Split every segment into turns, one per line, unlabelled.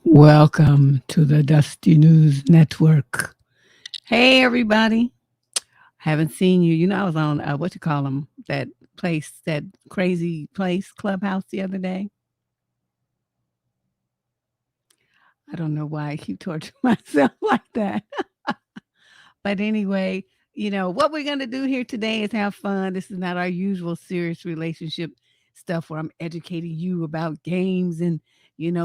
Welcome to the Dusty News Network. Hey, everybody. Haven't seen you. I was on, what you call them, that place, that crazy place, Clubhouse the other day. I don't know why I keep torturing myself like that. But anyway, what we're going to do here today is have fun. This is not our usual serious relationship stuff where I'm educating you about games and,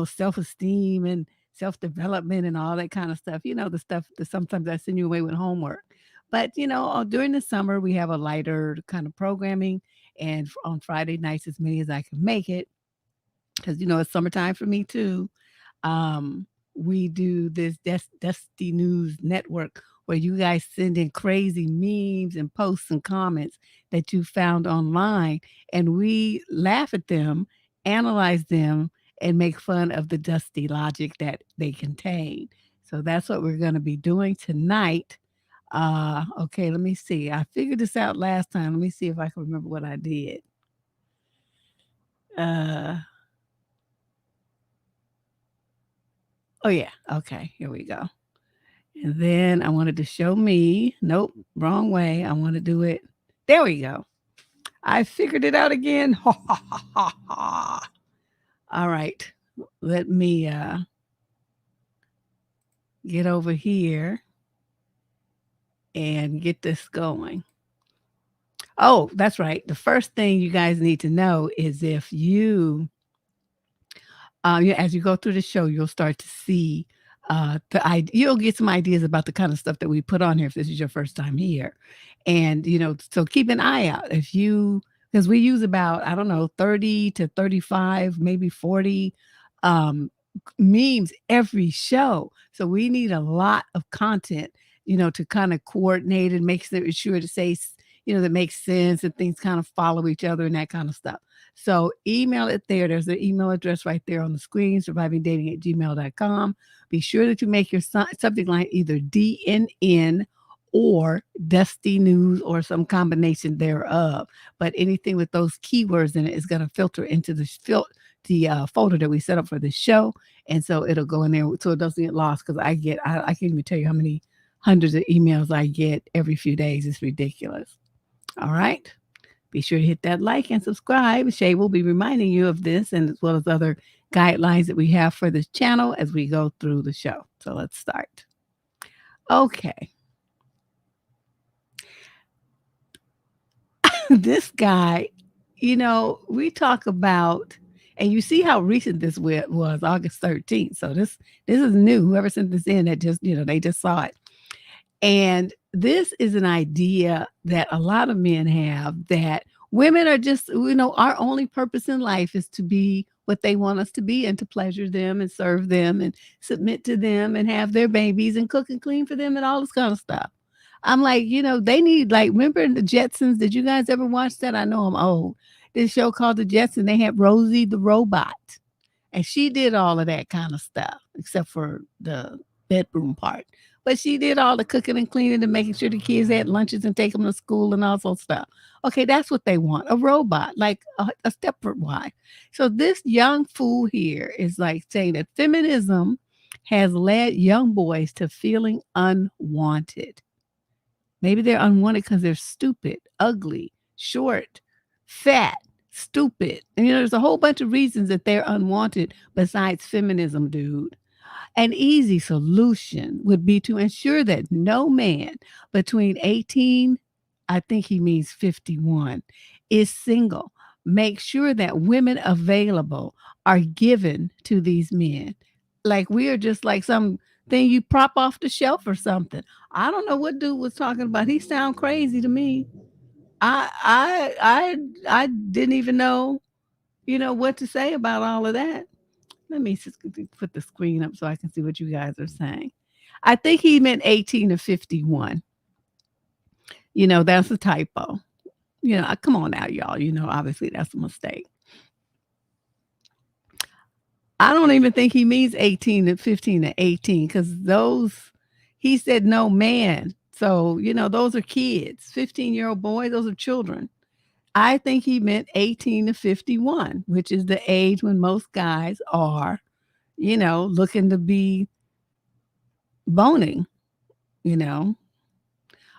self esteem and self development and all that kind of stuff. The stuff that sometimes I send you away with homework. But, during the summer, we have a lighter kind of programming. And on Friday nights, as many as I can make it, because, it's summertime for me too. We do this Dusty News Network where you guys send in crazy memes and posts and comments that you found online, and we laugh at them, analyze them, and make fun of the dusty logic that they contain. So that's what we're going to be doing tonight. Okay, let me see. I figured this out last time. Let me see if I can remember what I did. Uh, oh yeah. Okay, here we go. And then I wanted to show me. Nope, wrong way. I want to do it. There we go. I figured it out again. Ha ha ha ha ha. All right. Let me get over here and get this going. Oh, that's right. The first thing you guys need to know is if you as you go through the show, you'll start to see you'll get some ideas about the kind of stuff that we put on here if this is your first time here. And so keep an eye out if you because we use about, I don't know, 30 to 35, maybe 40 um memes every show. So we need a lot of content, to kind of coordinate and make sure to say, that makes sense and things kind of follow each other and that kind of stuff. So email it there. There's the email address right there on the screen, survivingdating@gmail.com. Be sure that you make your subject line either DNN or Dusty News or some combination thereof. But anything with those keywords in it is going to filter into the folder that we set up for this show. And so it'll go in there so it doesn't get lost because I can't even tell you how many hundreds of emails I get every few days. It's ridiculous. All right. Be sure to hit that like and subscribe. Shay will be reminding you of this and as well as other guidelines that we have for this channel as we go through the show. So let's start. Okay. This guy, we talk about, and you see how recent this was, August 13th. So this is new. Whoever sent this in, that just, they just saw it. And this is an idea that a lot of men have, that women are just, our only purpose in life is to be what they want us to be and to pleasure them and serve them and submit to them and have their babies and cook and clean for them and all this kind of stuff. I'm like, they need, like, remember the Jetsons? Did you guys ever watch that? I know I'm old. This show called The Jetsons. They had Rosie the robot, and she did all of that kind of stuff, except for the bedroom part. But she did all the cooking and cleaning and making sure the kids had lunches and take them to school and all sorts of stuff. Okay, that's what they want, a robot, like a Stepford wife. So this young fool here is like saying that feminism has led young boys to feeling unwanted. Maybe they're unwanted because they're stupid, ugly, short, fat, stupid. And there's a whole bunch of reasons that they're unwanted besides feminism, dude. An easy solution would be to ensure that no man between 18, I think he means 51, is single. Make sure that women available are given to these men. Like we are just like some thing you prop off the shelf or something. I don't know what dude was talking about. He sound crazy to me. I didn't even know, what to say about all of that. Let me just put the screen up so I can see what you guys are saying. I think he meant 18 to 51. That's a typo. Come on now, y'all. Obviously that's a mistake. I don't even think he means 18 to 15 to 18 because he said no man. So, those are kids. 15-year-old boys, those are children. I think he meant 18 to 51, which is the age when most guys are, looking to be boning, you know.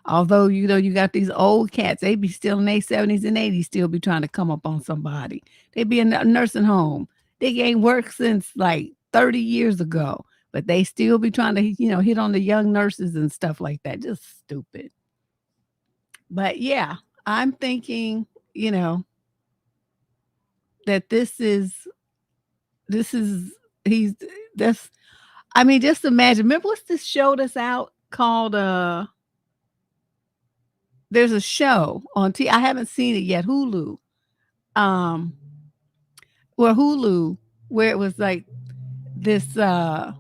Although, you got these old cats, they be still in their 70s and 80s, still be trying to come up on somebody. They be in a nursing home. They ain't worked since like 30 years ago, but they still be trying to, hit on the young nurses and stuff like that. Just stupid. But yeah, I'm thinking, you know, that this is, he's, that's, I mean, just imagine. Remember what's this show that's out called, there's a show on I haven't seen it yet, Hulu. Um, where Hulu, where it was like this, I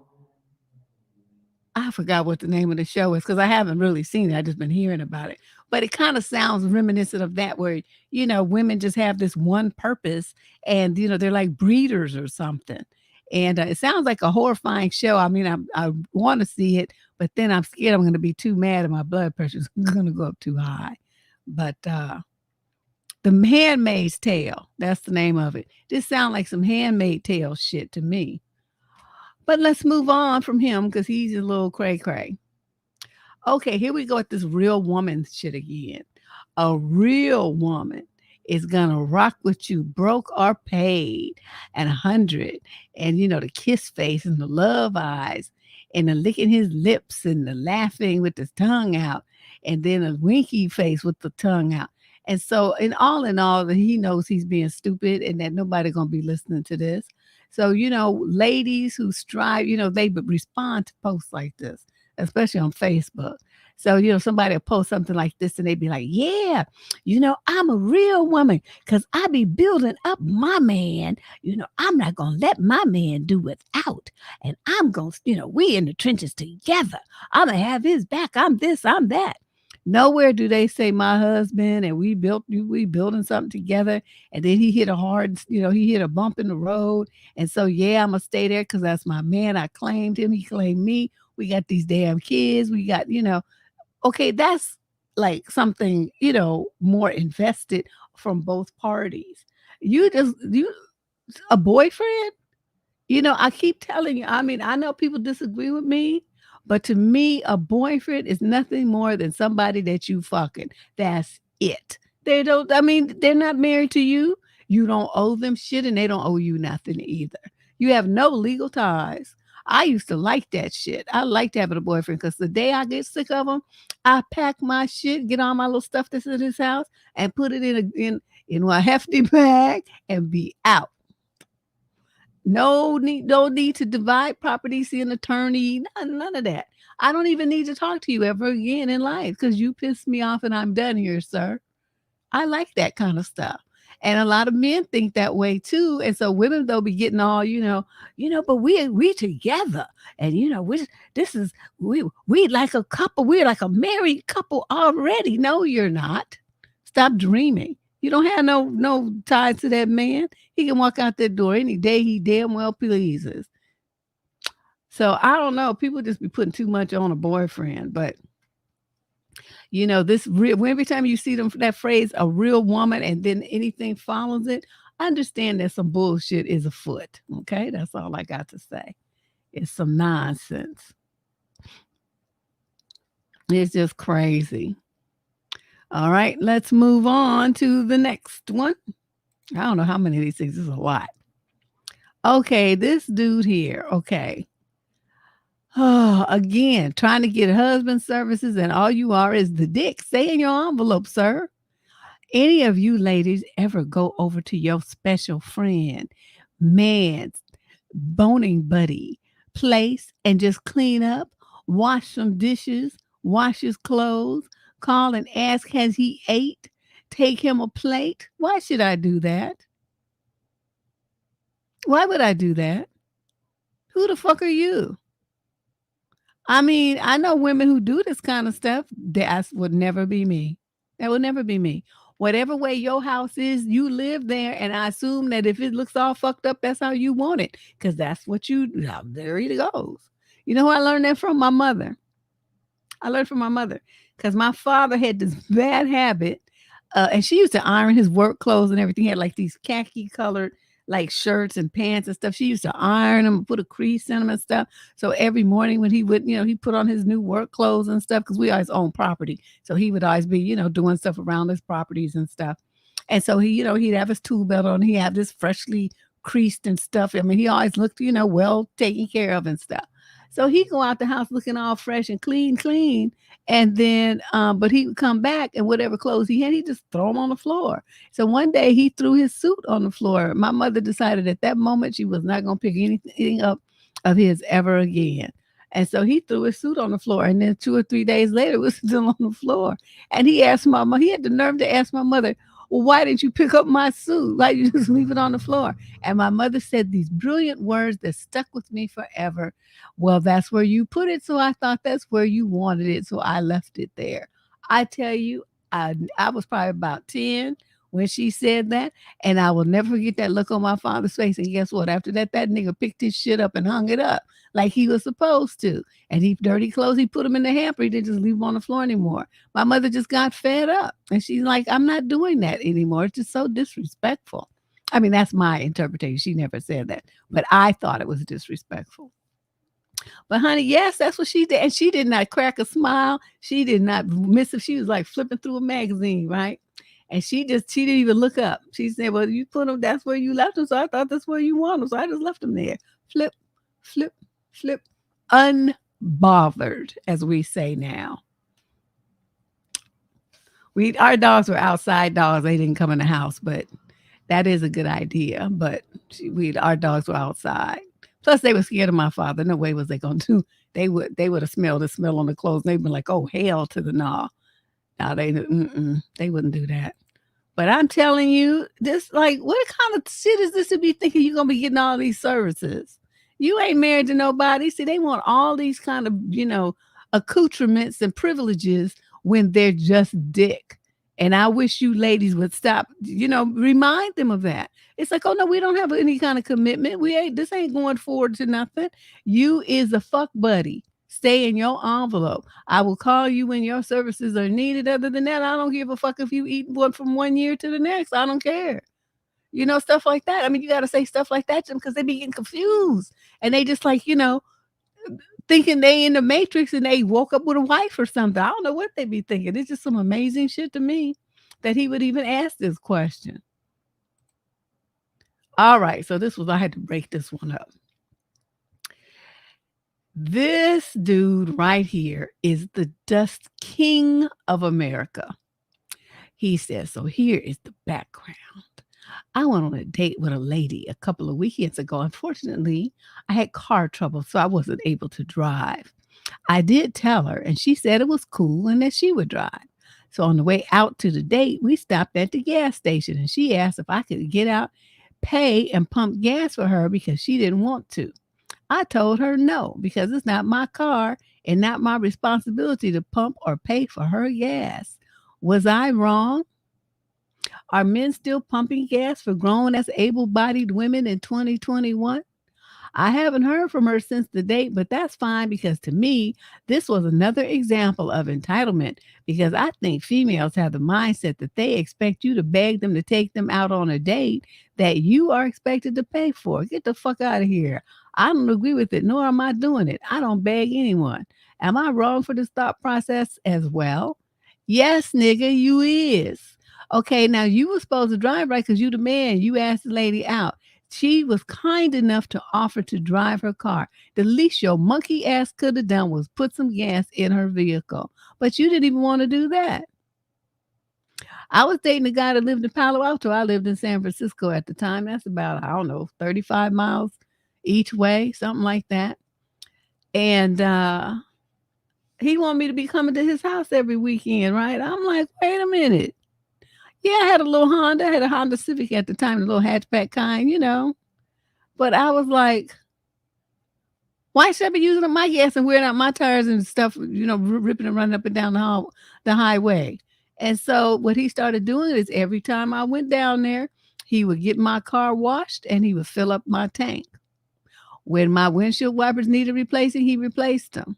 forgot what the name of the show is because I haven't really seen it. I just been hearing about it. But it kind of sounds reminiscent of that, where, women just have this one purpose and, they're like breeders or something. And it sounds like a horrifying show. I mean, I want to see it, but then I'm scared I'm going to be too mad and my blood pressure is going to go up too high. But The Handmaid's Tale, that's the name of it. This sounds like some Handmaid Tale shit to me. But let's move on from him because he's a little cray-cray. Okay, here we go with this real woman shit again. A real woman is gonna rock with you, broke or paid, and 100. And the kiss face and the love eyes, and the licking his lips and the laughing with the tongue out, and then a winky face with the tongue out. And so, in all, he knows he's being stupid and that nobody gonna be listening to this. So, ladies who strive, they would respond to posts like this, especially on Facebook. So, somebody will post something like this and they'd be like, yeah, I'm a real woman because I be building up my man. I'm not going to let my man do without. And I'm going to, we in the trenches together. I'm going to have his back. I'm this, I'm that. Nowhere do they say my husband and we building something together, and then he hit he hit a bump in the road, and so yeah, I'm gonna stay there because that's my man. I claimed him, he claimed me. We got these damn kids. We got okay, that's like something more invested from both parties. You a boyfriend. I keep telling you, I mean, I know people disagree with me, but to me, a boyfriend is nothing more than somebody that you fucking. That's it. I mean, they're not married to you. You don't owe them shit and they don't owe you nothing either. You have no legal ties. I used to like that shit. I liked having a boyfriend because the day I get sick of them, I pack my shit, get all my little stuff that's in his house, and put it in a hefty bag and be out. No need to divide property, see an attorney, none of that. I don't even need to talk to you ever again in life because you pissed me off and I'm done here, sir. I like that kind of stuff. And a lot of men think that way too. And so women they'll be getting all, but we together. And we like a couple, we're like a married couple already. No, you're not. Stop dreaming. You don't have no ties to that man. He can walk out that door any day he damn well pleases. So I don't know. People just be putting too much on a boyfriend, but every time you see them that phrase, a real woman, and then anything follows it, understand that some bullshit is afoot. Okay, that's all I got to say. It's some nonsense. It's just crazy. All right, let's move on to the next one. I don't know how many of these things. This is a lot. Okay, this dude here. Okay. Oh, again, trying to get husband services, and all you are is the dick. Stay in your envelope, sir. Any of you ladies ever go over to your special friend, man's boning buddy place and just clean up, wash some dishes, wash his clothes, call and ask, has he ate? Take him a plate? Why should I do that? Why would I do that? Who the fuck are you? I mean, I know women who do this kind of stuff. That would never be me. That would never be me. Whatever way your house is, you live there, and I assume that if it looks all fucked up, that's how you want it, because that's what there it goes. You know who I learned that from? My mother. I learned from my mother because my father had this bad habit, and she used to iron his work clothes and everything. He had like these khaki colored like shirts and pants and stuff. She used to iron them, put a crease in them and stuff. So every morning when he would, he put on his new work clothes and stuff because we always own property. So he would always be, doing stuff around his properties and stuff. And so he, he'd have his tool belt on. He had this freshly creased and stuff. I mean, he always looked, well taken care of and stuff. So he'd go out the house looking all fresh and clean. And then, but he would come back and whatever clothes he had, he'd just throw them on the floor. So one day he threw his suit on the floor. My mother decided at that moment she was not going to pick anything up of his ever again. And so he threw his suit on the floor. And then 2 or 3 days later, it was still on the floor. And he asked my mother, he had the nerve to ask my mother, well, why didn't you pick up my suit? Why you just leave it on the floor? And my mother said these brilliant words that stuck with me forever. Well, that's where you put it. So I thought that's where you wanted it. So I left it there. I tell you, I was probably about 10 when she said that. And I will never forget that look on my father's face. And guess what? After that nigga picked his shit up and hung it up like he was supposed to. And he dirty clothes, he put them in the hamper. He didn't just leave them on the floor anymore. My mother just got fed up. And she's like, I'm not doing that anymore. It's just so disrespectful. I mean, that's my interpretation. She never said that. But I thought it was disrespectful. But honey, yes, that's what she did. And she did not crack a smile. She did not miss it. She was like flipping through a magazine, right? And she didn't even look up. She said, well, you put them, that's where you left them. So I thought that's where you want them. So I just left them there. Flip, flip, flip. Unbothered, as we say now. Our dogs were outside dogs. They didn't come in the house, but that is a good idea. But our dogs were outside. Plus, they were scared of my father. No way was they going to. They would have smelled the smell on the clothes. They'd been like, oh, hell to the no. No, they wouldn't do that. But I'm telling you, this, like, what kind of shit is this to be thinking you're going to be getting all these services? You ain't married to nobody. See, they want all these kind of, accoutrements and privileges when they're just dick. And I wish you ladies would stop, remind them of that. It's like, oh no, we don't have any kind of commitment. This ain't going forward to nothing. You is a fuck buddy. Stay in your envelope. I will call you when your services are needed. Other than that, I don't give a fuck if you eat one from 1 year to the next. I don't care. Stuff like that. I mean, you got to say stuff like that to them because they be getting confused. And they just like, thinking they in the Matrix and they woke up with a wife or something. I don't know what they be thinking. It's just some amazing shit to me that he would even ask this question. All right. So I had to break this one up. This dude right here is the dust king of America. He says, so here is the background. I went on a date with a lady a couple of weekends ago. Unfortunately, I had car trouble, so I wasn't able to drive. I did tell her, and she said it was cool and that she would drive. So on the way out to the date, we stopped at the gas station, and she asked if I could get out, pay, and pump gas for her because she didn't want to. I told her no, because it's not my car and not my responsibility to pump or pay for her gas. Was I wrong? Are men still pumping gas for grown-ass able-bodied women in 2021? I haven't heard from her since the date, but that's fine because to me, this was another example of entitlement because I think females have the mindset that they expect you to beg them to take them out on a date that you are expected to pay for. Get the fuck out of here. I don't agree with it, nor am I doing it. I don't beg anyone. Am I wrong for this thought process as well? Yes, nigga, you is. Okay, now you were supposed to drive right because you the man. You asked the lady out. She was kind enough to offer to drive her car. The least your monkey ass could have done was put some gas in her vehicle. But you didn't even want to do that. I was dating a guy that lived in Palo Alto. I lived in San Francisco at the time. That's about, 35 miles each way, something like that. And he wanted me to be coming to his house every weekend, right? I'm like, wait a minute. Yeah, I had a little Honda. I had a Honda Civic at the time, a little hatchback kind, But I was like, why should I be using my gas and wearing out my tires and stuff, ripping and running up and down the highway? And so what he started doing is every time I went down there, he would get my car washed and he would fill up my tank. When my windshield wipers needed replacing, he replaced them.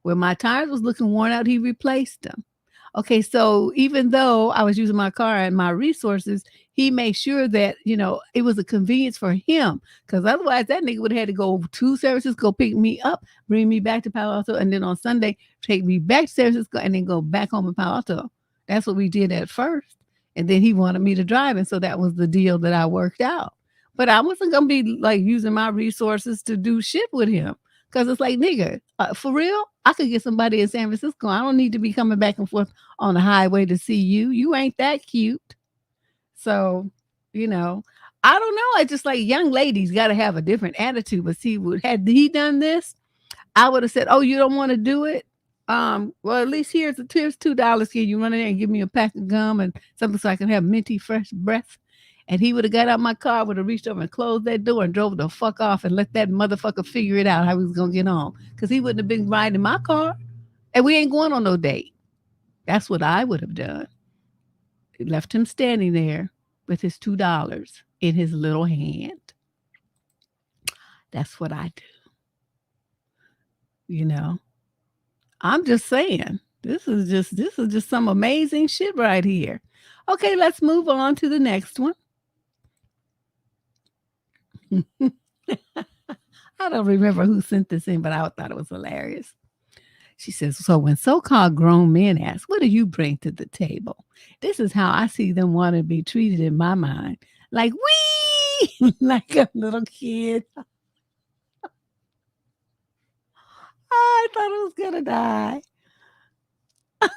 When my tires was looking worn out, he replaced them. Okay, so even though I was using my car and my resources, he made sure that, it was a convenience for him. Because otherwise that nigga would have had to go 2 services, go pick me up, bring me back to Palo Alto, and then on Sunday, take me back to San Francisco and then go back home in Palo Alto. That's what we did at first. And then he wanted me to drive, and so that was the deal that I worked out. But I wasn't gonna be, like, using my resources to do shit with him. Cause it's like, "Nigga, for real? I could get somebody in San Francisco. I don't need to be coming back and forth on the highway to see you. You ain't that cute." So, you know, I don't know. I just like young ladies gotta have a different attitude. But see, had he done this, I would have said, "Oh, you don't wanna do it? Well, at least here's $2 here. You run in there and give me a pack of gum and something so I can have minty fresh breath." And he would have got out my car, would have reached over and closed that door and drove the fuck off and let that motherfucker figure it out how he was gonna get home. Because he wouldn't have been riding my car. And we ain't going on no date. That's what I would have done. Left him standing there with his $2 in his little hand. That's what I do. I'm just saying. This is just some amazing shit right here. Okay, let's move on to the next one. I don't remember who sent this in, but I thought it was hilarious. She says, "So when so-called grown men ask, 'What do you bring to the table?' This is how I see them want to be treated in my mind. Like, wee!" Like a little kid. I thought I was going to die.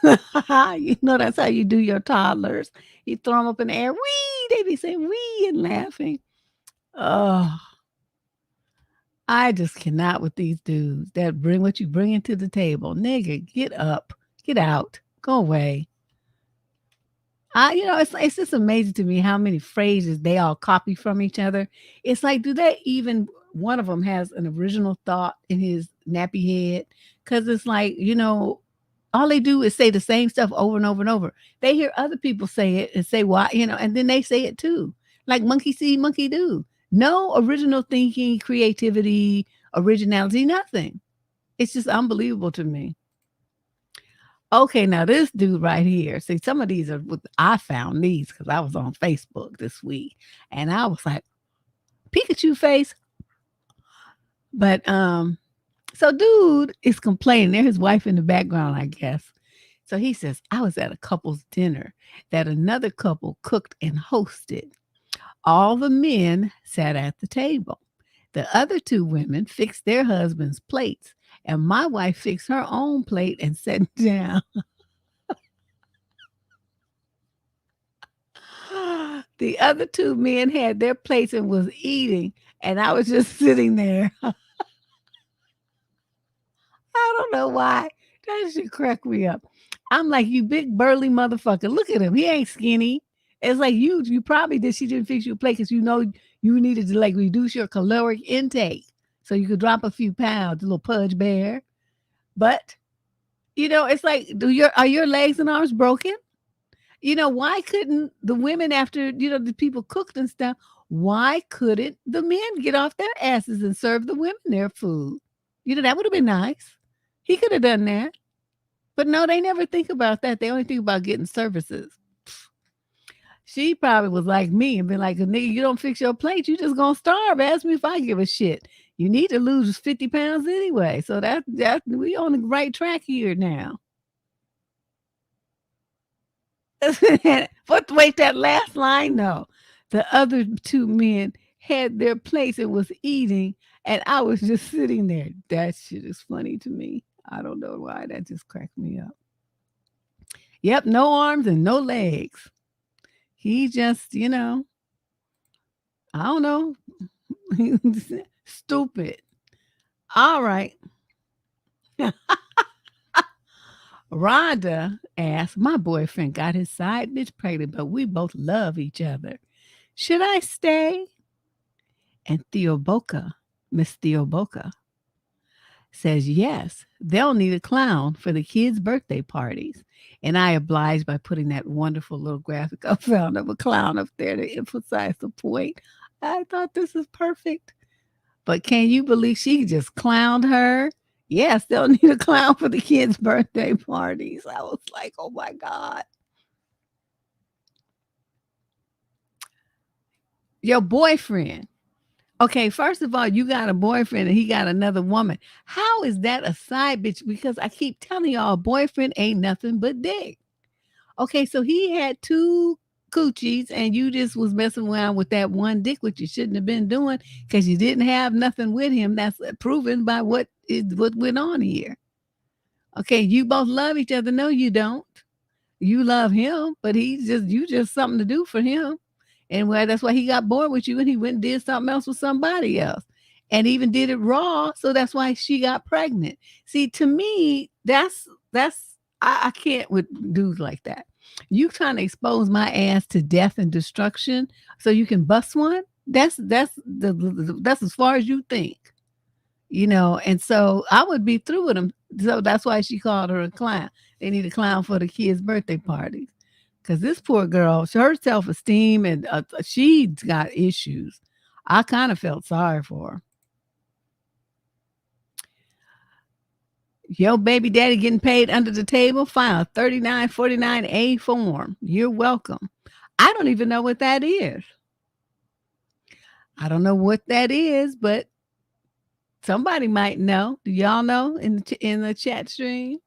That's how you do your toddlers. You throw them up in the air. Wee! They be saying wee and laughing. Oh, I just cannot with these dudes that bring what you bring into the table. Nigga, get up, get out, go away. It's just amazing to me how many phrases they all copy from each other. It's like, do they even one of them has an original thought in his nappy head? Because it's like, all they do is say the same stuff over and over and over. They hear other people say it and say why, and then they say it too. Like monkey see, monkey do. No original thinking, creativity, originality, nothing. It's just unbelievable to me. Okay, now this dude right here. See, some of these I found these because I was on Facebook this week, and I was like, Pikachu face. But so dude is complaining. There's his wife in the background, I guess. So he says, "I was at a couple's dinner that another couple cooked and hosted. All the men sat at the table. The other 2 women fixed their husbands' plates, and my wife fixed her own plate and sat down. The other 2 men had their plates and was eating, and I was just sitting there." I don't know why. That should crack me up. I'm like, "You big burly motherfucker. Look at him. He ain't skinny." It's like you probably did. She didn't fix your plate because you needed to like reduce your caloric intake so you could drop a few pounds, a little pudge bear. But it's like, are your legs and arms broken? Why couldn't the women after the people cooked and stuff? Why couldn't the men get off their asses and serve the women their food? That would have been nice. He could have done that. But no, they never think about that. They only think about getting services. She probably was like me and been like, "Nigga, you don't fix your plate, you just gonna starve. Ask me if I give a shit. You need to lose 50 pounds anyway." So that we on the right track here now. But wait, that last line, no. The other 2 men had their plates and was eating, and I was just sitting there. That shit is funny to me. I don't know why. That just cracked me up. Yep, no arms and no legs. He just, I don't know. Stupid. All right. Rhonda asked, "My boyfriend got his side bitch pregnant, but we both love each other. Should I stay?" And Miss Theoboka, says, "Yes, they'll need a clown for the kids' birthday parties." And I obliged by putting that wonderful little graphic I found of a clown up there to emphasize the point. I thought this is perfect. But can you believe she just clowned her? Yeah, still need a clown for the kids' birthday parties. I was like, "Oh my god." Your boyfriend. Okay, first of all, you got a boyfriend and he got another woman. How is that a side bitch? Because I keep telling y'all, a boyfriend ain't nothing but dick. Okay, so he had 2 coochies and you just was messing around with that one dick, which you shouldn't have been doing because you didn't have nothing with him. That's proven by what went on here. Okay, you both love each other. No, you don't. You love him, but he's just you just something to do for him. And well, that's why he got bored with you and he went and did something else with somebody else. And even did it raw. So that's why she got pregnant. See, to me, that's I can't with dudes like that. You trying to expose my ass to death and destruction so you can bust one? That's as far as you think. And so I would be through with him. So that's why she called her a clown. They need a clown for the kids' birthday parties. Because this poor girl, her self-esteem and she's got issues. I kind of felt sorry for her. Yo, baby daddy getting paid under the table. File a 3949A form. You're welcome. I don't even know what that is. I don't know what that is, but somebody might know. Do y'all know in the chat stream?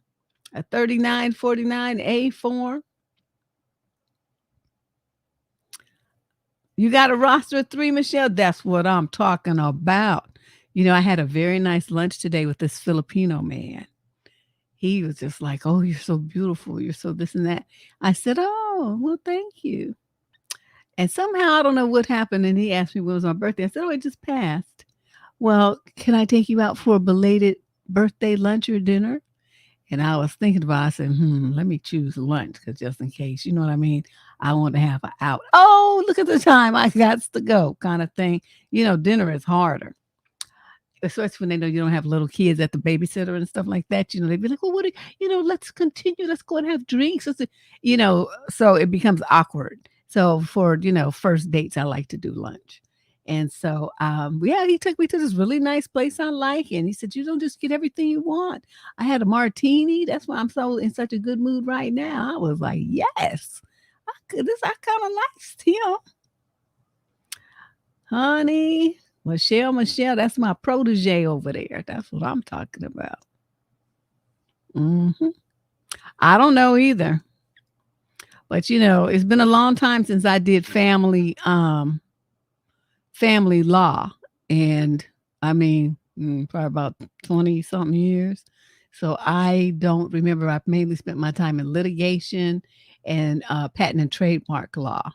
A 3949A form. You got a roster of 3, Michelle? That's what I'm talking about. I had a very nice lunch today with this Filipino man. He was just like, "Oh, you're so beautiful. You're so this and that." I said, "Oh, well, thank you." And somehow, I don't know what happened, and he asked me when it was my birthday. I said, "Oh, it just passed." "Well, can I take you out for a belated birthday lunch or dinner?" And I was thinking about it. I said, let me choose lunch because just in case, you know what I mean? I want to have an out. Oh, look at the time. I got to go kind of thing. Dinner is harder. Especially when they know you don't have little kids at the babysitter and stuff like that. They'd be like, well, let's continue. Let's go and have drinks. So it becomes awkward. So for, first dates, I like to do lunch. And so, yeah, he took me to this really nice place I like. And he said, you don't just get everything you want. I had a martini. That's why I'm so in such a good mood right now. I was like, yes, I kind of liked him. Honey, Michelle, that's my protege over there. That's what I'm talking about. Mhm. I don't know either. But, it's been a long time since I did family law, and I mean, probably about 20 something years. So I don't remember. I've mainly spent my time in litigation and patent and trademark law.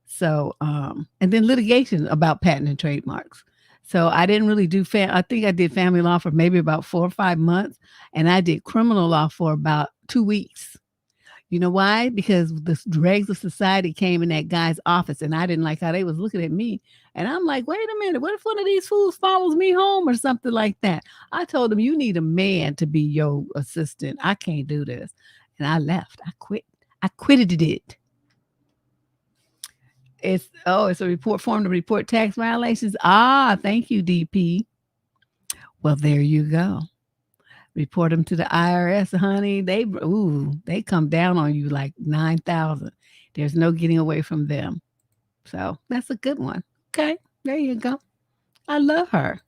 So, and then litigation about patent and trademarks. So I didn't really do I think I did family law for maybe about 4 or 5 months, and I did criminal law for about 2 weeks. You know why? Because the dregs of society came in that guy's office, and I didn't like how they was looking at me. And I'm like, wait a minute, what if one of these fools follows me home or something like that? I told him, you need a man to be your assistant. I can't do this. And I left. I quit. I quitted it. It's a report form to report tax violations. Ah, thank you, DP. Well, there you go. Report them to the IRS, honey. They come down on you like 9,000. There's no getting away from them. So that's a good one. Okay, there you go. I love her.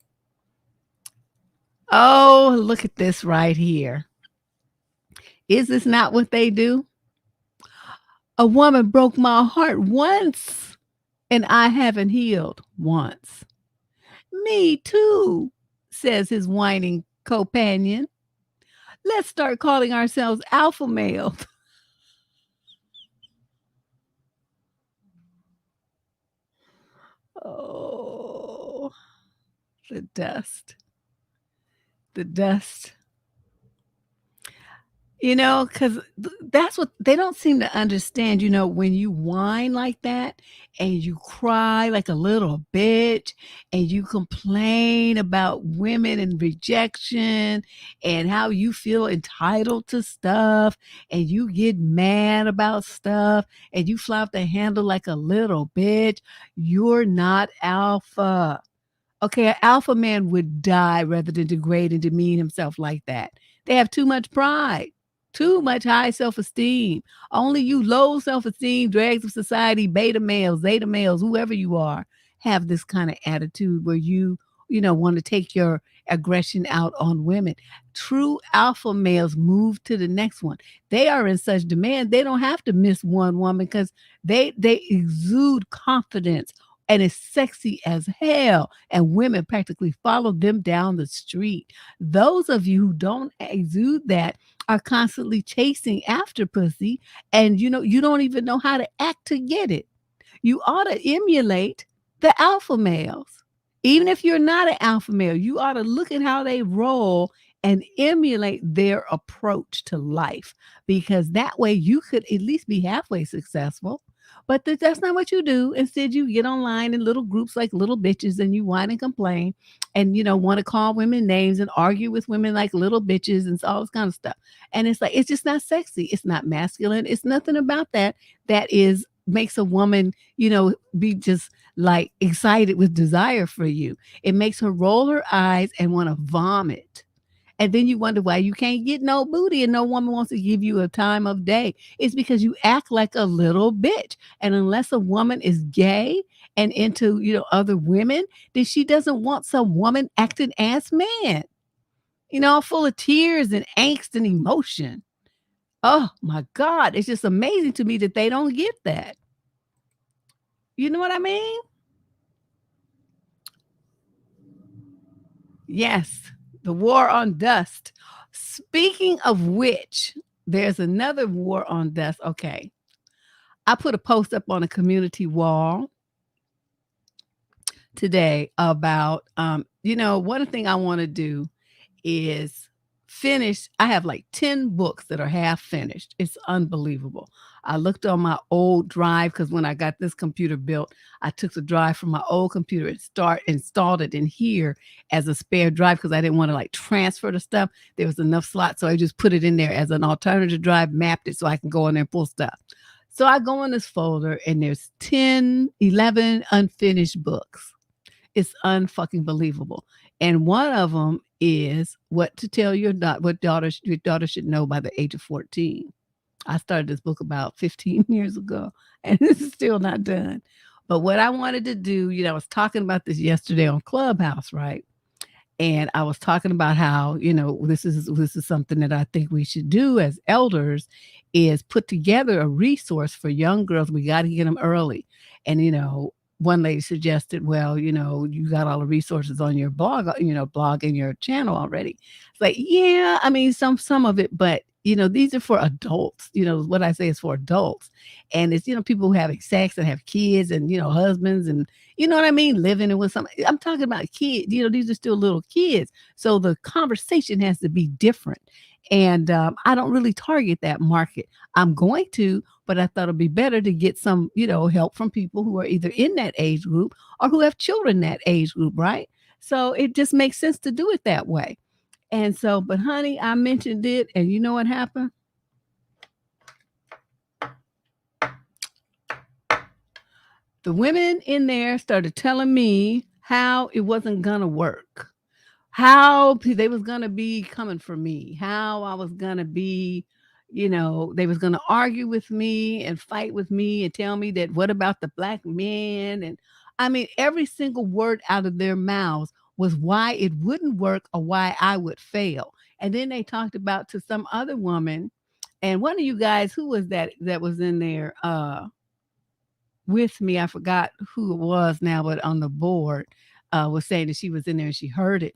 Oh, look at this right here. Is this not what they do? A woman broke my heart once, and I haven't healed once. Me too, says his whining companion. Let's start calling ourselves alpha male. Oh, the dust. The dust. Because that's what they don't seem to understand. When you whine like that and you cry like a little bitch and you complain about women and rejection and how you feel entitled to stuff and you get mad about stuff and you fly off the handle like a little bitch, you're not alpha. Okay, an alpha man would die rather than degrade and demean himself like that. They have too much pride, too much high self-esteem. Only you low self-esteem, dregs of society, beta males, zeta males, whoever you are, have this kind of attitude where you want to take your aggression out on women. True alpha males move to the next one. They are in such demand, they don't have to miss one woman because they exude confidence and it's sexy as hell, and women practically follow them down the street. Those of you who don't exude that are constantly chasing after pussy, and you don't even know how to act to get it. You ought to emulate the alpha males. Even if you're not an alpha male, you ought to look at how they roll and emulate their approach to life, because that way you could at least be halfway successful. But that's not what you do. Instead, you get online in little groups like little bitches and you whine and complain and, want to call women names and argue with women like little bitches and all this kind of stuff. And it's like, it's just not sexy. It's not masculine. It's nothing about that that is makes a woman, be just like excited with desire for you. It makes her roll her eyes and want to vomit. And then you wonder why you can't get no booty and no woman wants to give you a time of day. It's because you act like a little bitch. And unless a woman is gay and into, other women, then she doesn't want some woman acting ass man, full of tears and angst and emotion. Oh my God. It's just amazing to me that they don't get that. You know what I mean? Yes, the war on dust. Speaking of which, there's another war on dust. Okay. I put a post up on a community wall today about, one thing I want to do is finish. I have like 10 books that are half finished. It's unbelievable. I looked on my old drive because when I got this computer built, I took the drive from my old computer and installed it in here as a spare drive because I didn't want to like transfer the stuff. There was enough slots, so I just put it in there as an alternative drive, mapped it so I can go in there and pull stuff. So I go in this folder and there's 11 unfinished books. It's unfucking believable. And one of them is what to tell your daughter should know by the age of 14. I started this book about 15 years ago and it's still not done. But what I wanted to do, I was talking about this yesterday on Clubhouse, right? And I was talking about how, this is something that I think we should do as elders is put together a resource for young girls. We got to get them early. And, one lady suggested, well, you got all the resources on your blog and your channel already. It's like, yeah, I mean, some of it, but these are for adults. What I say is for adults. And it's, people who having sex and have kids and, husbands and, what I mean? Living with somebody. I'm talking about kids, these are still little kids. So the conversation has to be different. And I don't really target that market. I'm going to, but I thought it'd be better to get some, help from people who are either in that age group or who have children that age group, right? So it just makes sense to do it that way. And so, but honey, I mentioned it, and you know what happened? The women in there started telling me how it wasn't gonna work, how they was gonna be coming for me, how I was gonna be, they was gonna argue with me and fight with me and tell me that what about the black men? And I mean, every single word out of their mouths was why it wouldn't work or why I would fail. And then they talked about to some other woman, and one of you guys, who was that was in there with me? I forgot who it was now, but on the board was saying that she was in there and she heard it.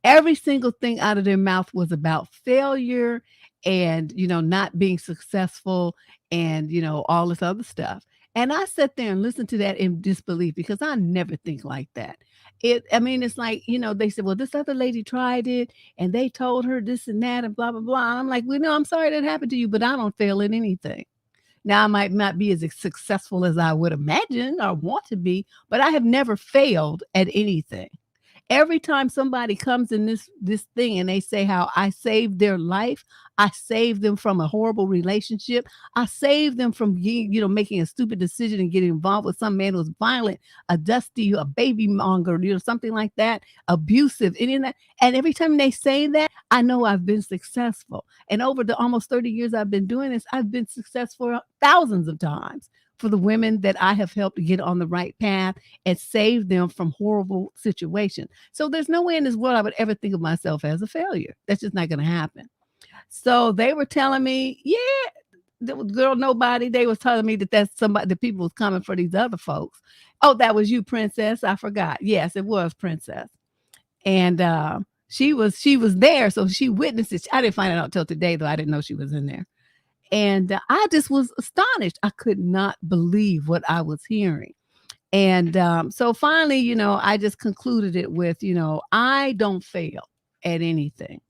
Every single thing out of their mouth was about failure and, not being successful and, all this other stuff. And I sat there and listened to that in disbelief because I never think like that. It's like, they said, well, this other lady tried it and they told her this and that and blah, blah, blah. And I'm like, well, no, I'm sorry that happened to you, but I don't fail at anything. Now, I might not be as successful as I would imagine or want to be, but I have never failed at anything. Every time somebody comes in this thing and they say how I saved their life, I saved them from a horrible relationship, I saved them from making a stupid decision and getting involved with some man who's violent, a dusty, a baby monger, something like that, abusive, any of that. And every time they say that, I know I've been successful. And over the almost 30 years I've been doing this, I've been successful thousands of times for the women that I have helped to get on the right path and save them from horrible situations. So there's no way in this world I would ever think of myself as a failure. That's just not going to happen. So they were telling me, yeah, the girl, nobody. They was telling me that that's somebody, the people was coming for these other folks. Oh, that was you, Princess. I forgot. Yes, it was Princess. And she was there, so she witnessed it. I didn't find it out till today, though. I didn't know she was in there. And I just was astonished. I could not believe what I was hearing. And so finally, I just concluded it with, I don't fail at anything.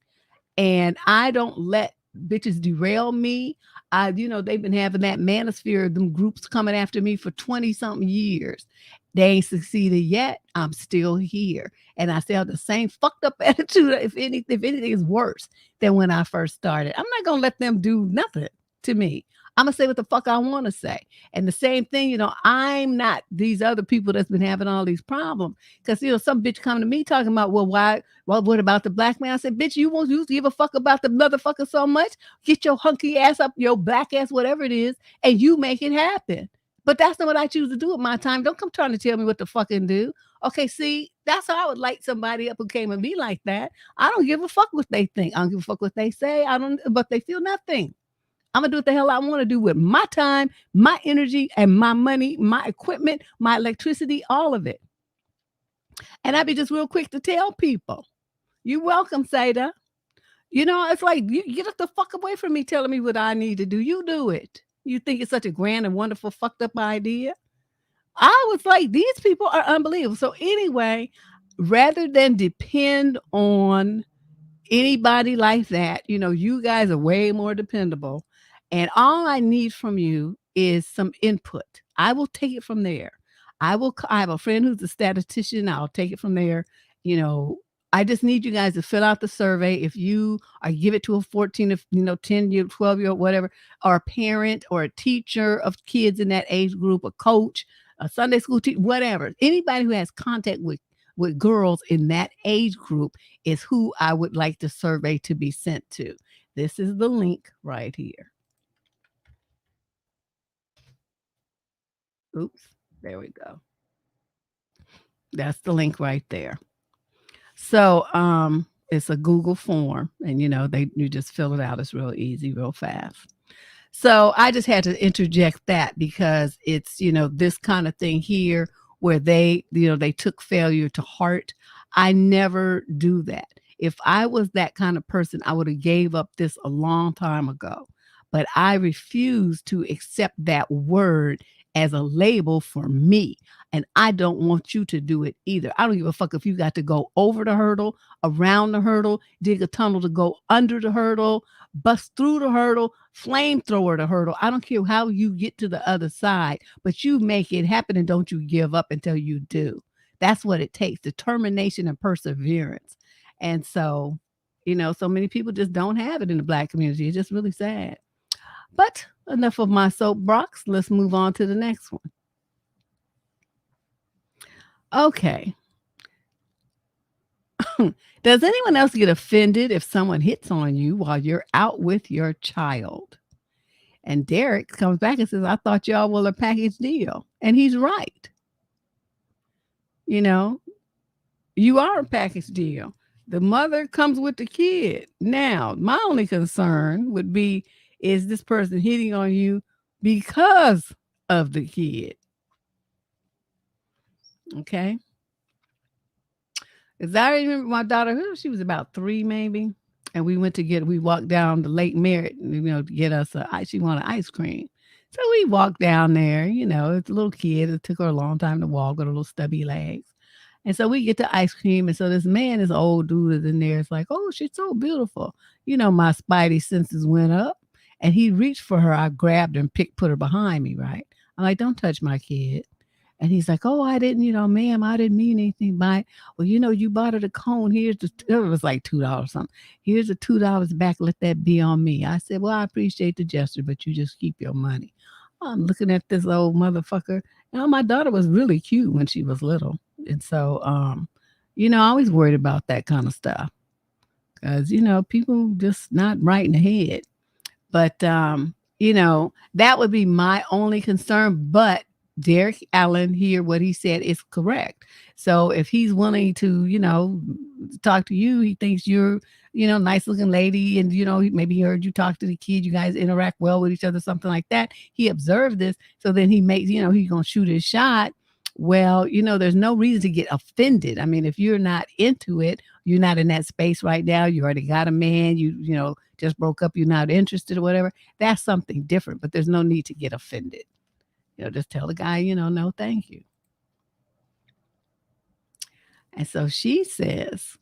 And I don't let bitches derail me. They've been having that manosphere, them groups coming after me for 20 something years. They ain't succeeded yet. I'm still here. And I still have the same fucked up attitude. If anything is worse than when I first started. I'm not going to let them do nothing to me. I'm going to say what the fuck I want to say. And the same thing, I'm not these other people that's been having all these problems. Because, some bitch coming to me talking about, well, why? Well, what about the black man? I said, bitch, you give a fuck about the motherfucker so much? Get your hunky ass up, your black ass, whatever it is, and you make it happen. But that's not what I choose to do with my time. Don't come trying to tell me what to fucking do. Okay, see, that's how I would light somebody up who came at me like that. I don't give a fuck what they think. I don't give a fuck what they say. But they feel nothing. I'm going to do what the hell I want to do with my time, my energy, and my money, my equipment, my electricity, all of it. And I'd be just real quick to tell people, you're welcome, Seda. It's like, you get the fuck away from me telling me what I need to do. You do it. You think it's such a grand and wonderful fucked up idea? I was like, these people are unbelievable. So anyway, rather than depend on anybody like that, you guys are way more dependable. And all I need from you is some input. I will take it from there. I have a friend who's a statistician. I'll take it from there. I just need you guys to fill out the survey. If you or give it to a 14, 10-year, 12-year-old, whatever, or a parent or a teacher of kids in that age group, a coach, a Sunday school teacher, whatever. Anybody who has contact with girls in that age group is who I would like the survey to be sent to. This is the link right here. Oops, there we go. That's the link right there. So it's a Google form, and you just fill it out. It's real easy, real fast. So I just had to interject that because it's this kind of thing here where they took failure to heart. I never do that. If I was that kind of person, I would have gave up this a long time ago. But I refuse to accept that word as a label for me. And I don't want you to do it either. I don't give a fuck if you got to go over the hurdle, around the hurdle, dig a tunnel to go under the hurdle, bust through the hurdle, flamethrower the hurdle. I don't care how you get to the other side, but you make it happen and don't you give up until you do. That's what it takes, determination and perseverance. And so, so many people just don't have it in the Black community. It's just really sad. But enough of my soapbox. Let's move on to the next one. Okay. Does anyone else get offended if someone hits on you while you're out with your child? And Derek comes back and says, I thought y'all were a package deal. And he's right. You are a package deal. The mother comes with the kid. Now, my only concern would be, is this person hitting on you because of the kid? Okay. Because I remember my daughter, she was about 3 maybe. And we walked down the Lake Merritt, to get us she wanted ice cream. So we walked down there, it's a little kid. It took her a long time to walk with her little stubby legs. And so we get the ice cream. And so this man, this old dude is in there. It's like, oh, she's so beautiful. My spidey senses went up and he reached for her. I grabbed her and put her behind me, right? I'm like, don't touch my kid. And he's like, "Oh, I didn't, ma'am, I didn't mean anything by it. Well, you bought it a cone. Here's it was like $2 something. Here's the $2 back. Let that be on me." I said, "Well, I appreciate the gesture, but you just keep your money." I'm looking at this old motherfucker. My daughter was really cute when she was little. And so, I always worried about that kind of stuff because, people just not right in the head. But, that would be my only concern. But Derek Allen here, what he said is correct. So if he's willing to, talk to you, he thinks you're, nice looking lady. And, maybe he heard you talk to the kid, you guys interact well with each other, something like that. He observed this. So then he makes, he's going to shoot his shot. Well, there's no reason to get offended. I mean, if you're not into it, you're not in that space right now. You already got a man, just broke up, you're not interested or whatever. That's something different, but there's no need to get offended. Just tell the guy, no, thank you. And so she says,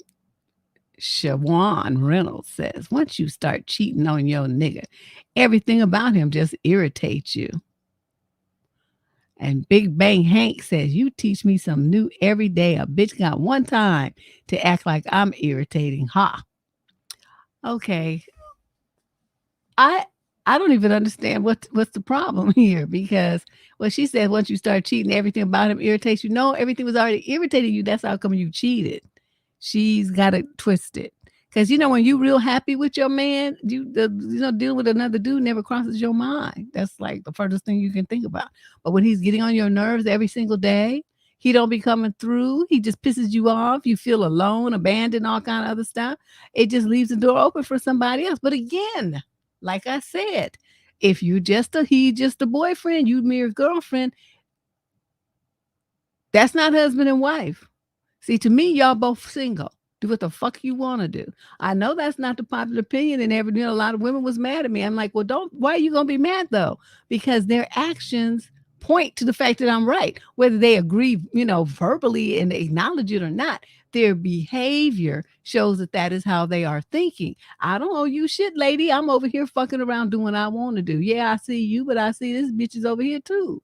Shawan Reynolds says, once you start cheating on your nigga, everything about him just irritates you. And Big Bang Hank says, you teach me something new every day. A bitch got one time to act like I'm irritating. Ha. Okay. I don't even understand what's the problem here because she said once you start cheating, everything about him irritates you. No, everything was already irritating you. That's how come you cheated. She's got it twisted. Because, when you're real happy with your man, dealing with another dude never crosses your mind. That's like the furthest thing you can think about. But when he's getting on your nerves every single day, he don't be coming through. He just pisses you off. You feel alone, abandoned, all kind of other stuff. It just leaves the door open for somebody else. But again, like I said, if he just a boyfriend, you mere girlfriend, that's not husband and wife. See, to me, y'all both single. Do what the fuck you want to do. I know that's not the popular opinion, and a lot of women was mad at me. I'm like, well, why are you gonna be mad though? Because their actions point to the fact that I'm right. Whether they agree, verbally and acknowledge it or not, their behavior shows that is how they are thinking. I don't owe you shit, lady. I'm over here fucking around doing what I want to do. Yeah, I see you, but I see this bitch is over here too.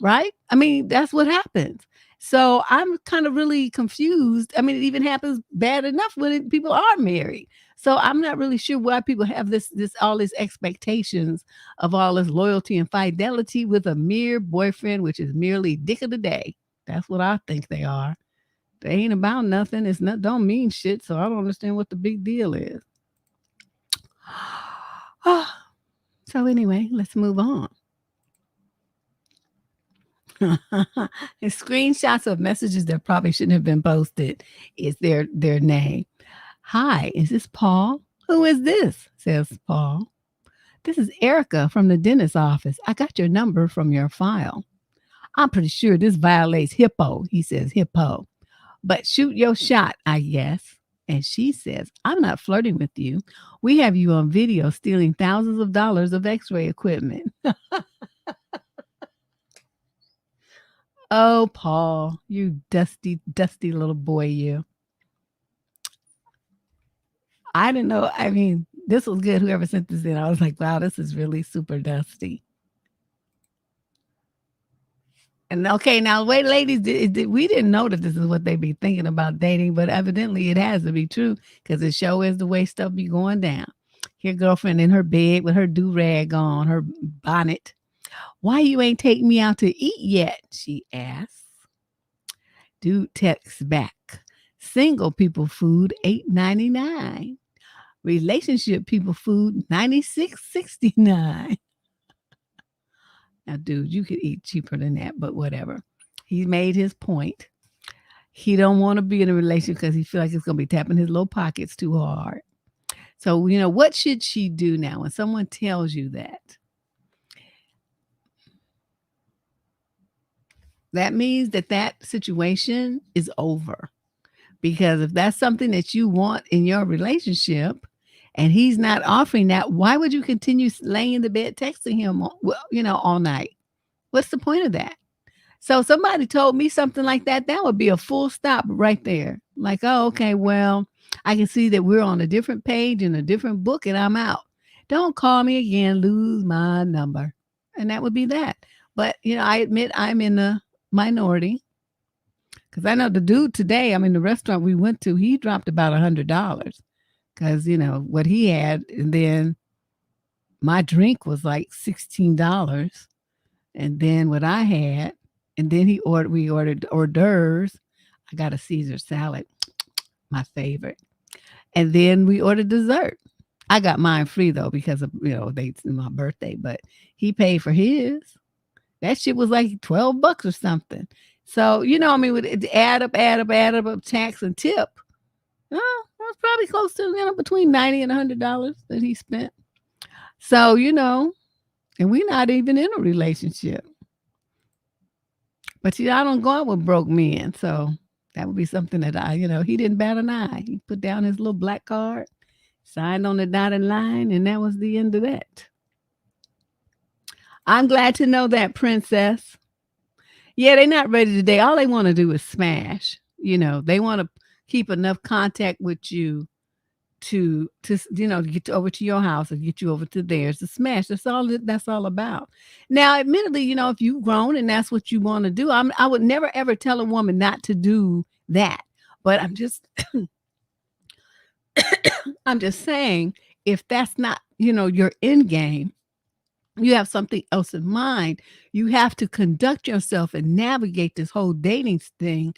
Right? I mean, that's what happens. So I'm kind of really confused. I mean, it even happens bad enough when people are married. So I'm not really sure why people have all these expectations of all this loyalty and fidelity with a mere boyfriend, which is merely dick of the day. That's what I think they are. They ain't about nothing. Don't mean shit. So I don't understand what the big deal is. So anyway, let's move on. Screenshots of messages that probably shouldn't have been posted is their name. Hi, is this Paul? Who is this? Says Paul. This is Erica from the dentist's office. I got your number from your file. I'm pretty sure this violates hippo. He says hippo. But shoot your shot, I guess. And she says, I'm not flirting with you. We have you on video stealing thousands of dollars of x-ray equipment. Oh, Paul, you dusty little boy, you. I didn't know. I mean, this was good. Whoever sent this in, I was like, wow, this is really super dusty. And okay, now wait, ladies, we didn't know that this is what they be thinking about dating, but evidently it has to be true because it sure is the way stuff be going down. Your girlfriend in her bed with her do-rag on, her bonnet. Why you ain't take me out to eat yet? She asks. Dude texts back. Single people food $8.99. Relationship people food $96.69. Now, dude, you could eat cheaper than that, but whatever. He made his point. He don't want to be in a relationship because he feel like it's going to be tapping his little pockets too hard. So, what should she do now when someone tells you that? That means that situation is over. Because if that's something that you want in your relationship and he's not offering that, why would you continue laying in the bed texting him, all night? What's the point of that? So somebody told me something like that, that would be a full stop right there. Like, oh, okay, well, I can see that we're on a different page in a different book and I'm out. Don't call me again, lose my number. And that would be that. But, I admit I'm in the minority. Because I know the dude today, I mean, the restaurant we went to, he dropped about $100 because, what he had. And then my drink was like $16. And then what I had, and then we ordered hors d'oeuvres. I got a Caesar salad, my favorite. And then we ordered dessert. I got mine free though because of my birthday, but he paid for his. That shit was like $12 or something. So I mean, with it add up, tax and tip. That's probably close to between $90 and $100 that he spent. So and we're not even in a relationship. But I don't go out with broke men, so that would be something that he didn't bat an eye. He put down his little black card, signed on the dotted line, and that was the end of that. I'm glad to know that, princess. Yeah, they're not ready today. All they want to do is smash. They want to keep enough contact with you to get over to your house or get you over to theirs to smash. That's all about. Now, admittedly, if you've grown and that's what you want to do, I would never ever tell a woman not to do that. But I'm just I'm just saying, if that's not your end game, you have something else in mind. You have to conduct yourself and navigate this whole dating thing,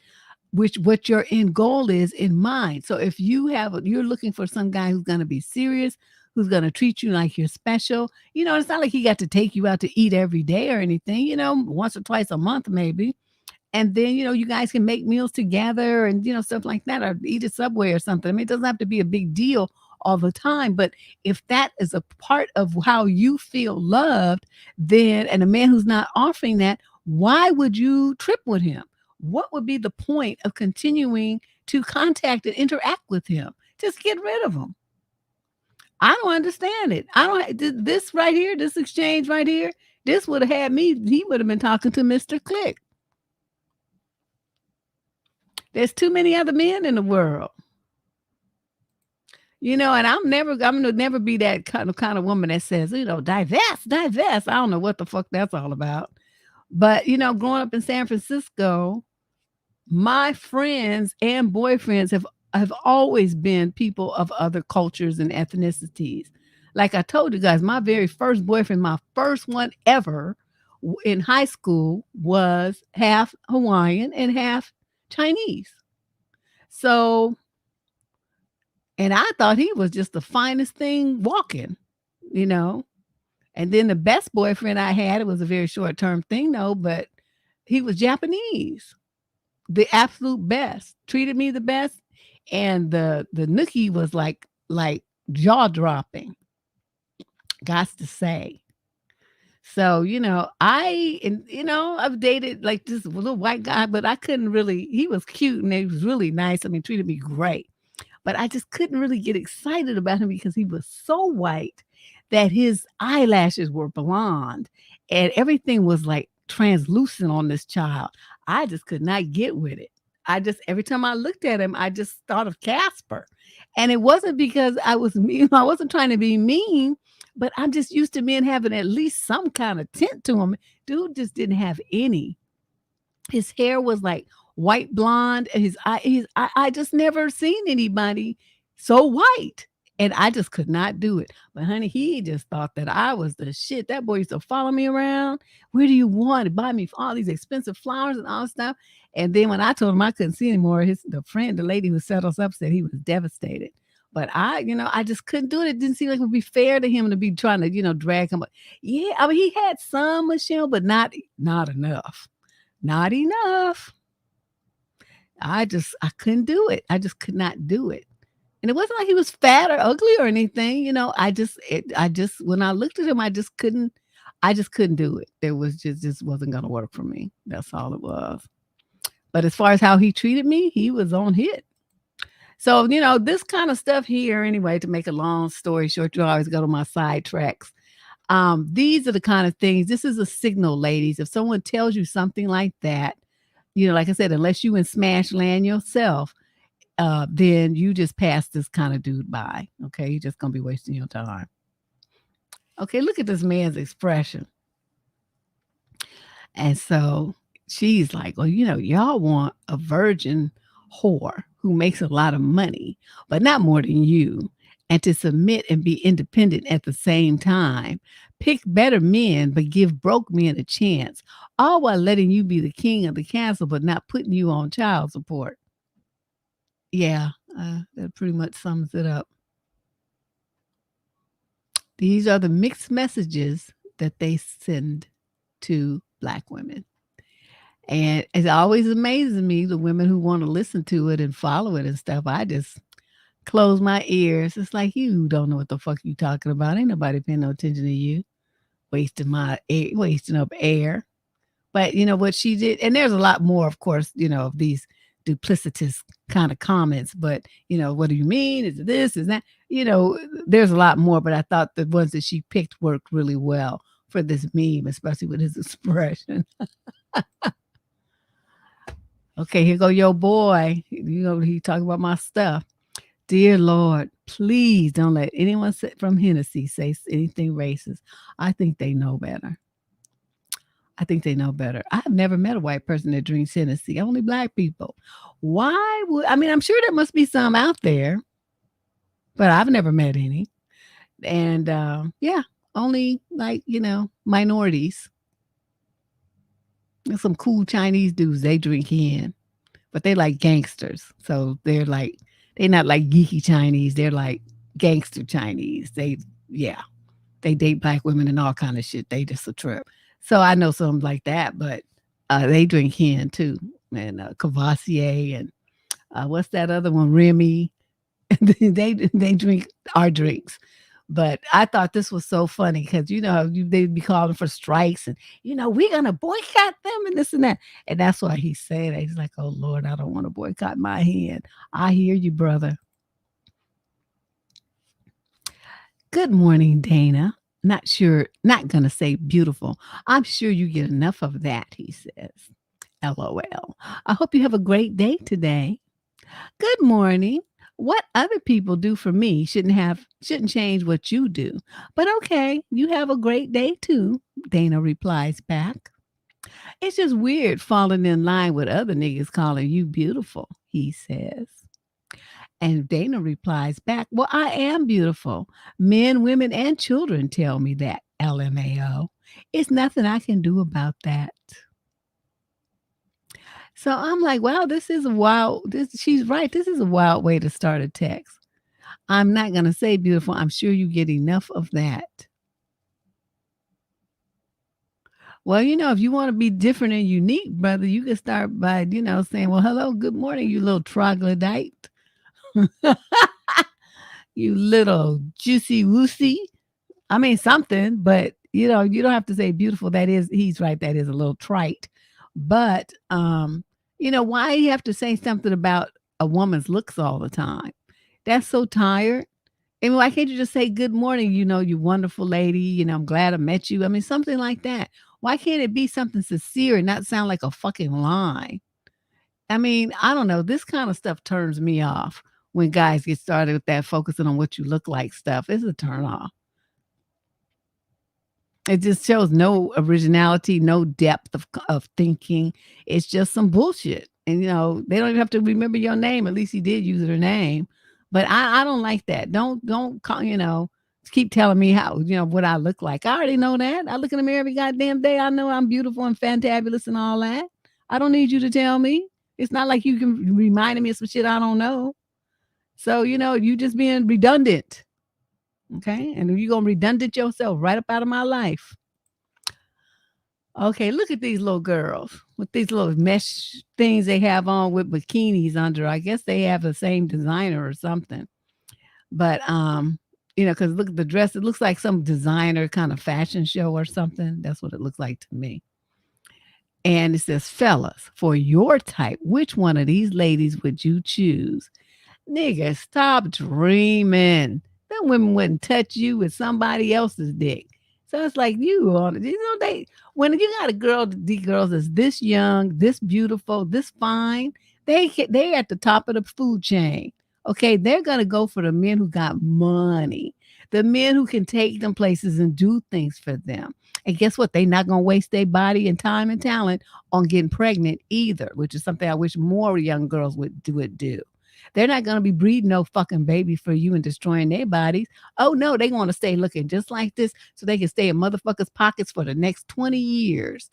what your end goal is in mind. So if you're looking for some guy who's going to be serious, who's going to treat you like you're special, it's not like he got to take you out to eat every day or anything, once or twice a month maybe. And then, you guys can make meals together and, stuff like that, or eat at Subway or something. I mean, it doesn't have to be a big deal all the time. But if that is a part of how you feel loved, and a man who's not offering that, why would you trip with him? What would be the point of continuing to contact and interact with him? Just get rid of him. I don't understand it. This right here, this exchange right here, this would have had me, he would have been talking to Mr. Click. There's too many other men in the world. And I'm gonna never be that kind of woman that says, divest. I don't know what the fuck that's all about. But growing up in San Francisco, my friends and boyfriends have always been people of other cultures and ethnicities. Like I told you guys, my very first boyfriend, my first one ever in high school, was half Hawaiian and half Chinese. So, and I thought he was just the finest thing walking, And then the best boyfriend I had, it was a very short-term thing though, but he was Japanese. The absolute best. Treated me the best. And the nookie was like jaw-dropping. Gots to say. So, I've dated like this little white guy, but I couldn't really, he was cute and he was really nice. I mean, treated me great. But I just couldn't really get excited about him because he was so white that his eyelashes were blonde and everything was like translucent on this child. I just could not get with it. Every time I looked at him, I just thought of Casper. And it wasn't because I was mean. I wasn't trying to be mean, but I'm just used to men having at least some kind of tint to him. Dude just didn't have any. His hair was like white blonde, and I just never seen anybody so white. And I just could not do it. But honey, he just thought that I was the shit. That boy used to follow me around. Where do you want to buy me all these expensive flowers and all stuff? And then when I told him I couldn't see anymore, the lady who set us up said he was devastated. But I just couldn't do it. It didn't seem like it would be fair to him to be trying to, drag him. Yeah, I mean, he had some, Michelle, but not enough. Not enough. I couldn't do it. I just could not do it. And it wasn't like he was fat or ugly or anything, I just when I looked at him, I just couldn't do it. It was just wasn't going to work for me. That's all it was. But as far as how he treated me, he was on hit. So, this kind of stuff here, anyway, to make a long story short, you always go to my sidetracks. These are the kind of things, this is a signal, ladies. If someone tells you something like that, like I said, unless you in smash land yourself, then you just pass this kind of dude by. Okay. You're just going to be wasting your time. Okay. Look at this man's expression. And so she's like, well, y'all want a virgin whore who makes a lot of money, but not more than you, and to submit and be independent at the same time. Pick better men, but give broke men a chance, all while letting you be the king of the castle, but not putting you on child support. Yeah, that pretty much sums it up. These are the mixed messages that they send to Black women. And it always amazes me, the women who want to listen to it and follow it and stuff. I just close my ears. It's like, you don't know what the fuck you talking about. Ain't nobody paying no attention to you. Wasting up air. But you know what she did, and there's a lot more, of course, of these duplicitous kind of comments. But what do you mean? Is it this? Is that? There's a lot more. But I thought the ones that she picked worked really well for this meme, especially with his expression. Okay, here go your boy. He talking about my stuff. Dear Lord, please don't let anyone from Hennessy say anything racist. I think they know better. I've never met a white person that drinks Hennessy, only Black people. Why would, I'm sure there must be some out there, but I've never met any. And yeah, only minorities. There's some cool Chinese dudes, they drink hen, but they like gangsters. So they're not like geeky Chinese. They're like gangster Chinese. They date Black women and all kind of shit. They just a trip. So I know some like that, but they drink hen too. And Cavassier and what's that other one? Remy. they drink our drinks. But I thought this was so funny because they'd be calling for strikes and we're gonna boycott them and this and that. And that's why he said that. He's like, oh Lord, I don't want to boycott my hen. I hear you, brother. Good morning, Dana. Not gonna say beautiful. I'm sure you get enough of that, he says. LOL. I hope you have a great day today. Good morning. What other people do for me shouldn't change what you do. But okay, you have a great day too, Dana replies back. It's just weird falling in line with other niggas calling you beautiful, he says. And Dana replies back, well, I am beautiful. Men, women, and children tell me that, LMAO. It's nothing I can do about that. So I'm like, wow, she's right. This is a wild way to start a text. I'm not going to say beautiful. I'm sure you get enough of that. Well, if you want to be different and unique, brother, you can start by, saying, well, hello, good morning, you little troglodyte. You little juicy woosy. Something, but you don't have to say beautiful. He's right. That is a little trite. But, why you have to say something about a woman's looks all the time? That's so tired. Why can't you just say good morning? You wonderful lady. I'm glad I met you. Something like that. Why can't it be something sincere and not sound like a fucking lie? I don't know. This kind of stuff turns me off when guys get started with that focusing on what you look like stuff. It's a turn off. It just shows no originality, no depth of thinking. It's just some bullshit. And, they don't even have to remember your name. At least he did use her name. But I don't like that. Don't call, keep telling me how, what I look like. I already know that. I look in the mirror every goddamn day. I know I'm beautiful and fantabulous and all that. I don't need you to tell me. It's not like you can remind me of some shit I don't know. So, you just being redundant. Okay. And you're going to redundant yourself right up out of my life. Okay. Look at these little girls with these little mesh things they have on with bikinis under. I guess they have the same designer or something. But, because look at the dress. It looks like some designer kind of fashion show or something. That's what it looks like to me. And it says, fellas, for your type, which one of these ladies would you choose? Nigga, stop dreaming. Them women wouldn't touch you with somebody else's dick. So it's like when you got these girls that's this young, this beautiful, this fine, they're at the top of the food chain. Okay, they're gonna go for the men who got money. The men who can take them places and do things for them. And guess what? They're not going to waste their body and time and talent on getting pregnant either, which is something I wish more young girls would do. They're not going to be breeding no fucking baby for you and destroying their bodies. Oh no, they want to stay looking just like this so they can stay in motherfuckers' pockets for the next 20 years.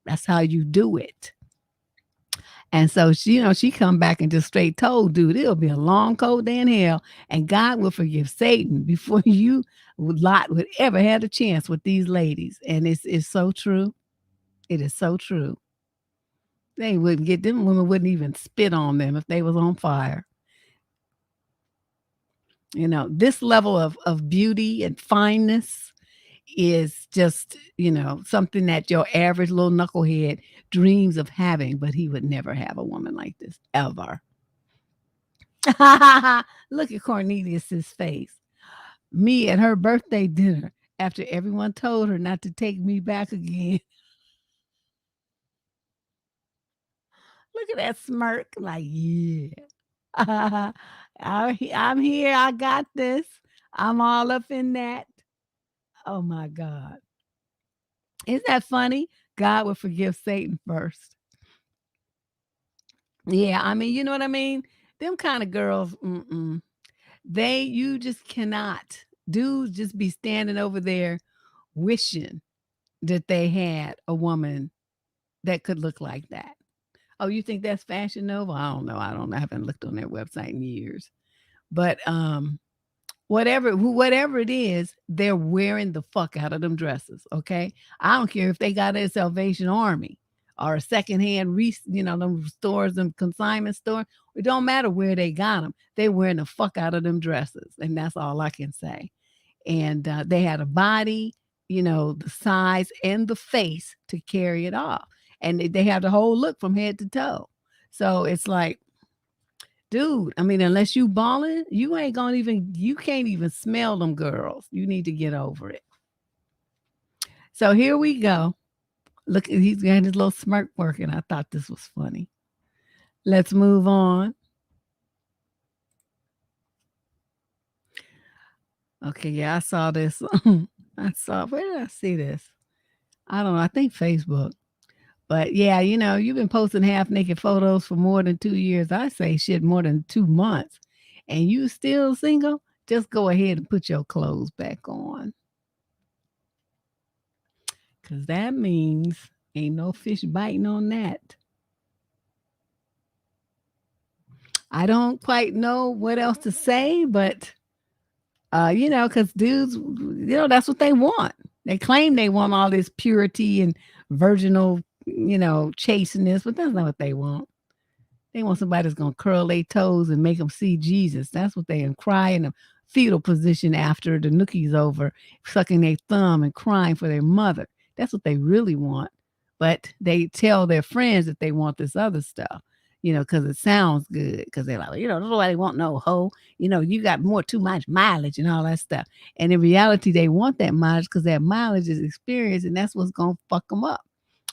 That's how you do it. And so she come back and just straight told, dude, it'll be a long, cold day in hell, and God will forgive Satan before you Lot would ever have a chance with these ladies. And it's so true. It is so true. They wouldn't get them women wouldn't even spit on them if they was on fire. This level of beauty and fineness is just, something that your average little knucklehead dreams of having, but he would never have a woman like this, ever. Look at Cornelius's face. Me at her birthday dinner after everyone told her not to take me back again. Look at that smirk, like, yeah. I'm here. I got this. I'm all up in that. Oh my God. Isn't that funny? God will forgive Satan first. Yeah, I mean, you know what I mean? Them kind of girls, you just cannot. Dudes just be standing over there wishing that they had a woman that could look like that. Oh, you think that's Fashion Nova? I don't know. I haven't looked on their website in years. But whatever it is, they're wearing the fuck out of them dresses. Okay, I don't care if they got a Salvation Army or a secondhand, them stores and consignment store. It don't matter where they got them. They wearing the fuck out of them dresses, and that's all I can say. And they had a body, the size and the face to carry it off, and they have the whole look from head to toe. So it's like, dude, I mean, unless you balling, you can't even smell them girls. You need to get over it. So here we go. Look, he's got his little smirk working. I thought this was funny. Let's move on. Okay, yeah, I saw this. Where did I see this? I don't know. I think Facebook. But yeah, you've been posting half naked photos for more than 2 years. I say shit, more than 2 months. And you still single? Just go ahead and put your clothes back on. Because that means ain't no fish biting on that. I don't quite know what else to say, but, because dudes, that's what they want. They claim they want all this purity and virginal, chasteness, but that's not what they want. They want somebody that's going to curl their toes and make them see Jesus. That's what they cry in a fetal position after the nookie's over, sucking their thumb and crying for their mother. That's what they really want. But they tell their friends that they want this other stuff, because it sounds good. Because they're like, nobody want no hoe. You got too much mileage and all that stuff. And in reality, they want that mileage because that mileage is experience, and that's what's going to fuck them up.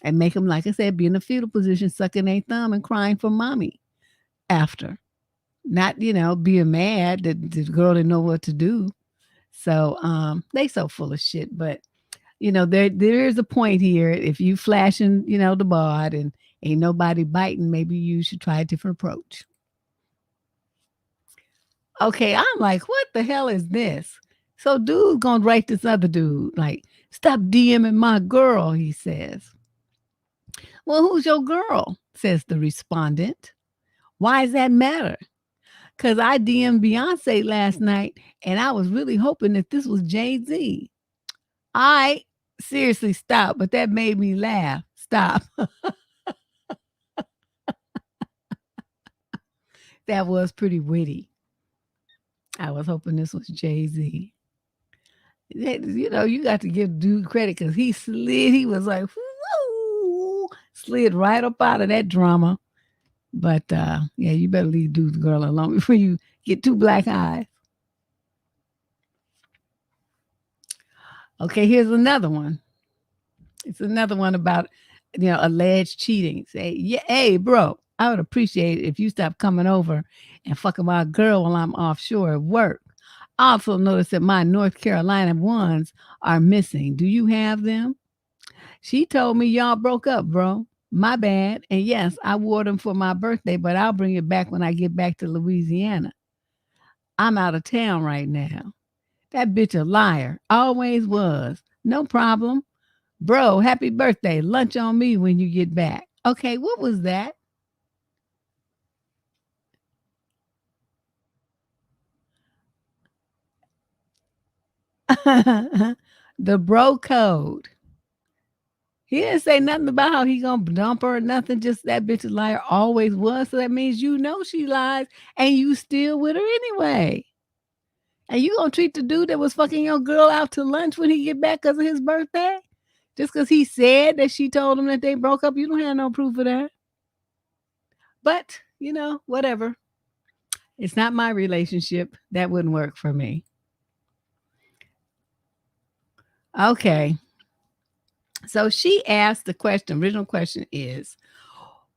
And make them, like I said, be in a fetal position, sucking their thumb and crying for mommy after. Not, being mad that the girl didn't know what to do. So they so full of shit. But, there is a point here. If you flashing, the bod and ain't nobody biting, maybe you should try a different approach. Okay, I'm like, what the hell is this? So dude's gonna write this other dude, like, stop DMing my girl, he says. Well, who's your girl? Says the respondent. Why does that matter? Because I DM'd Beyonce last night and I was really hoping that this was Jay-Z. I seriously stop, but that made me laugh. Stop. That was pretty witty. I was hoping this was Jay-Z. You got to give dude credit because he slid. He was like, whoo, slid right up out of that drama. But yeah, you better leave dude's girl alone before you get 2 black eyes. Okay, here's another one. It's another one about, alleged cheating. Say, yeah, hey, bro, I would appreciate it if you stop coming over and fucking my girl while I'm offshore at work. Also notice that my North Carolina ones are missing. Do you have them? She told me y'all broke up, bro. My bad. And yes, I wore them for my birthday, but I'll bring it back when I get back to Louisiana. I'm out of town right now. That bitch a liar. Always was. No problem. Bro, happy birthday. Lunch on me when you get back. Okay, what was that? The bro code. He didn't say nothing about how he gonna dump her or nothing. Just that bitch a liar always was. So that means you know she lies and you still with her anyway. And you gonna treat the dude that was fucking your girl out to lunch when he get back because of his birthday? Just because he said that she told him that they broke up, you don't have no proof of that. But, whatever. It's not my relationship. That wouldn't work for me. Okay. So she asked the question, original question is,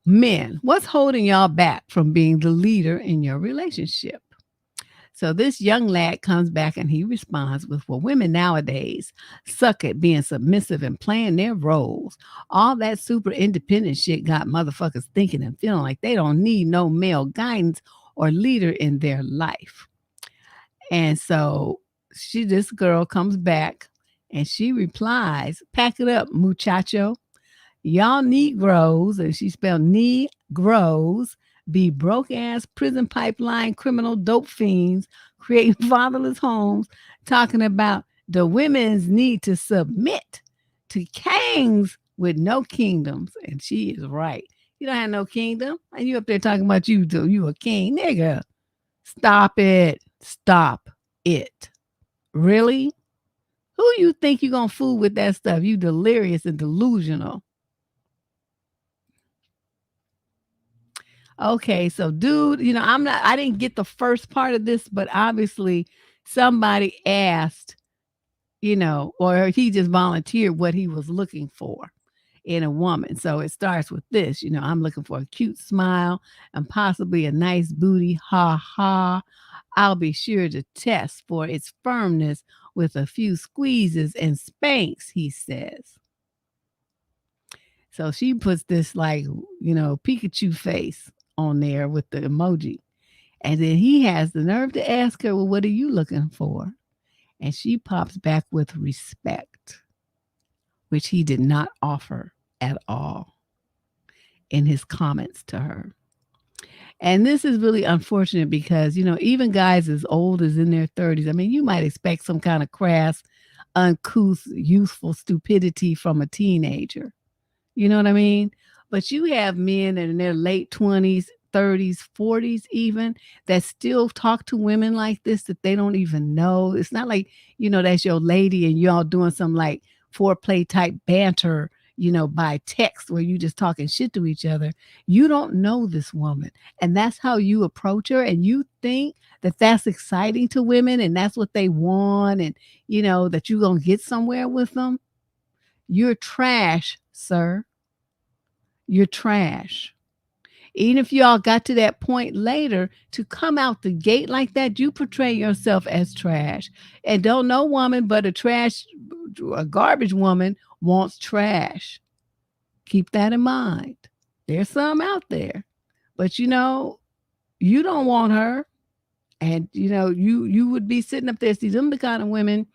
men, what's holding y'all back from being the leader in your relationship? So this young lad comes back and he responds with, well, women nowadays suck at being submissive and playing their roles. All that super independent shit got motherfuckers thinking and feeling like they don't need no male guidance or leader in their life. And so this girl comes back and she replies, pack it up, muchacho. Y'all Negroes, and she spelled Negroes, be broke ass prison pipeline criminal dope fiends, creating fatherless homes, talking about the women's need to submit to kings with no kingdoms. And she is right. You don't have no kingdom. And you up there talking about you a king, nigga. Stop it. Stop it. Really? Who you think you gonna fool with that stuff? You delirious and delusional. Okay, so dude, I didn't get the first part of this, but obviously somebody asked, or he just volunteered what he was looking for in a woman. So it starts with this, I'm looking for a cute smile and possibly a nice booty. Ha ha. I'll be sure to test for its firmness with a few squeezes and spanks, he says. So she puts this Pikachu face on there with the emoji. And then he has the nerve to ask her, well, what are you looking for? And she pops back with respect, which he did not offer at all in his comments to her. And this is really unfortunate because, even guys as old as in their 30s, I mean, you might expect some kind of crass, uncouth, youthful stupidity from a teenager. You know what I mean? But you have men in their late 20s, 30s, 40s even that still talk to women like this that they don't even know. It's not like, that's your lady and y'all doing some like foreplay type banter, by text where you just talking shit to each other. You don't know this woman. And that's how you approach her. And you think that that's exciting to women and that's what they want. And, that you're going to get somewhere with them. You're trash, sir. You're trash. Even if y'all got to that point later, to come out the gate like that, you portray yourself as trash. And don't no woman but a garbage woman wants trash. Keep that in mind. There's some out there. But you don't want her. And you would be sitting up there. See, them the kind of women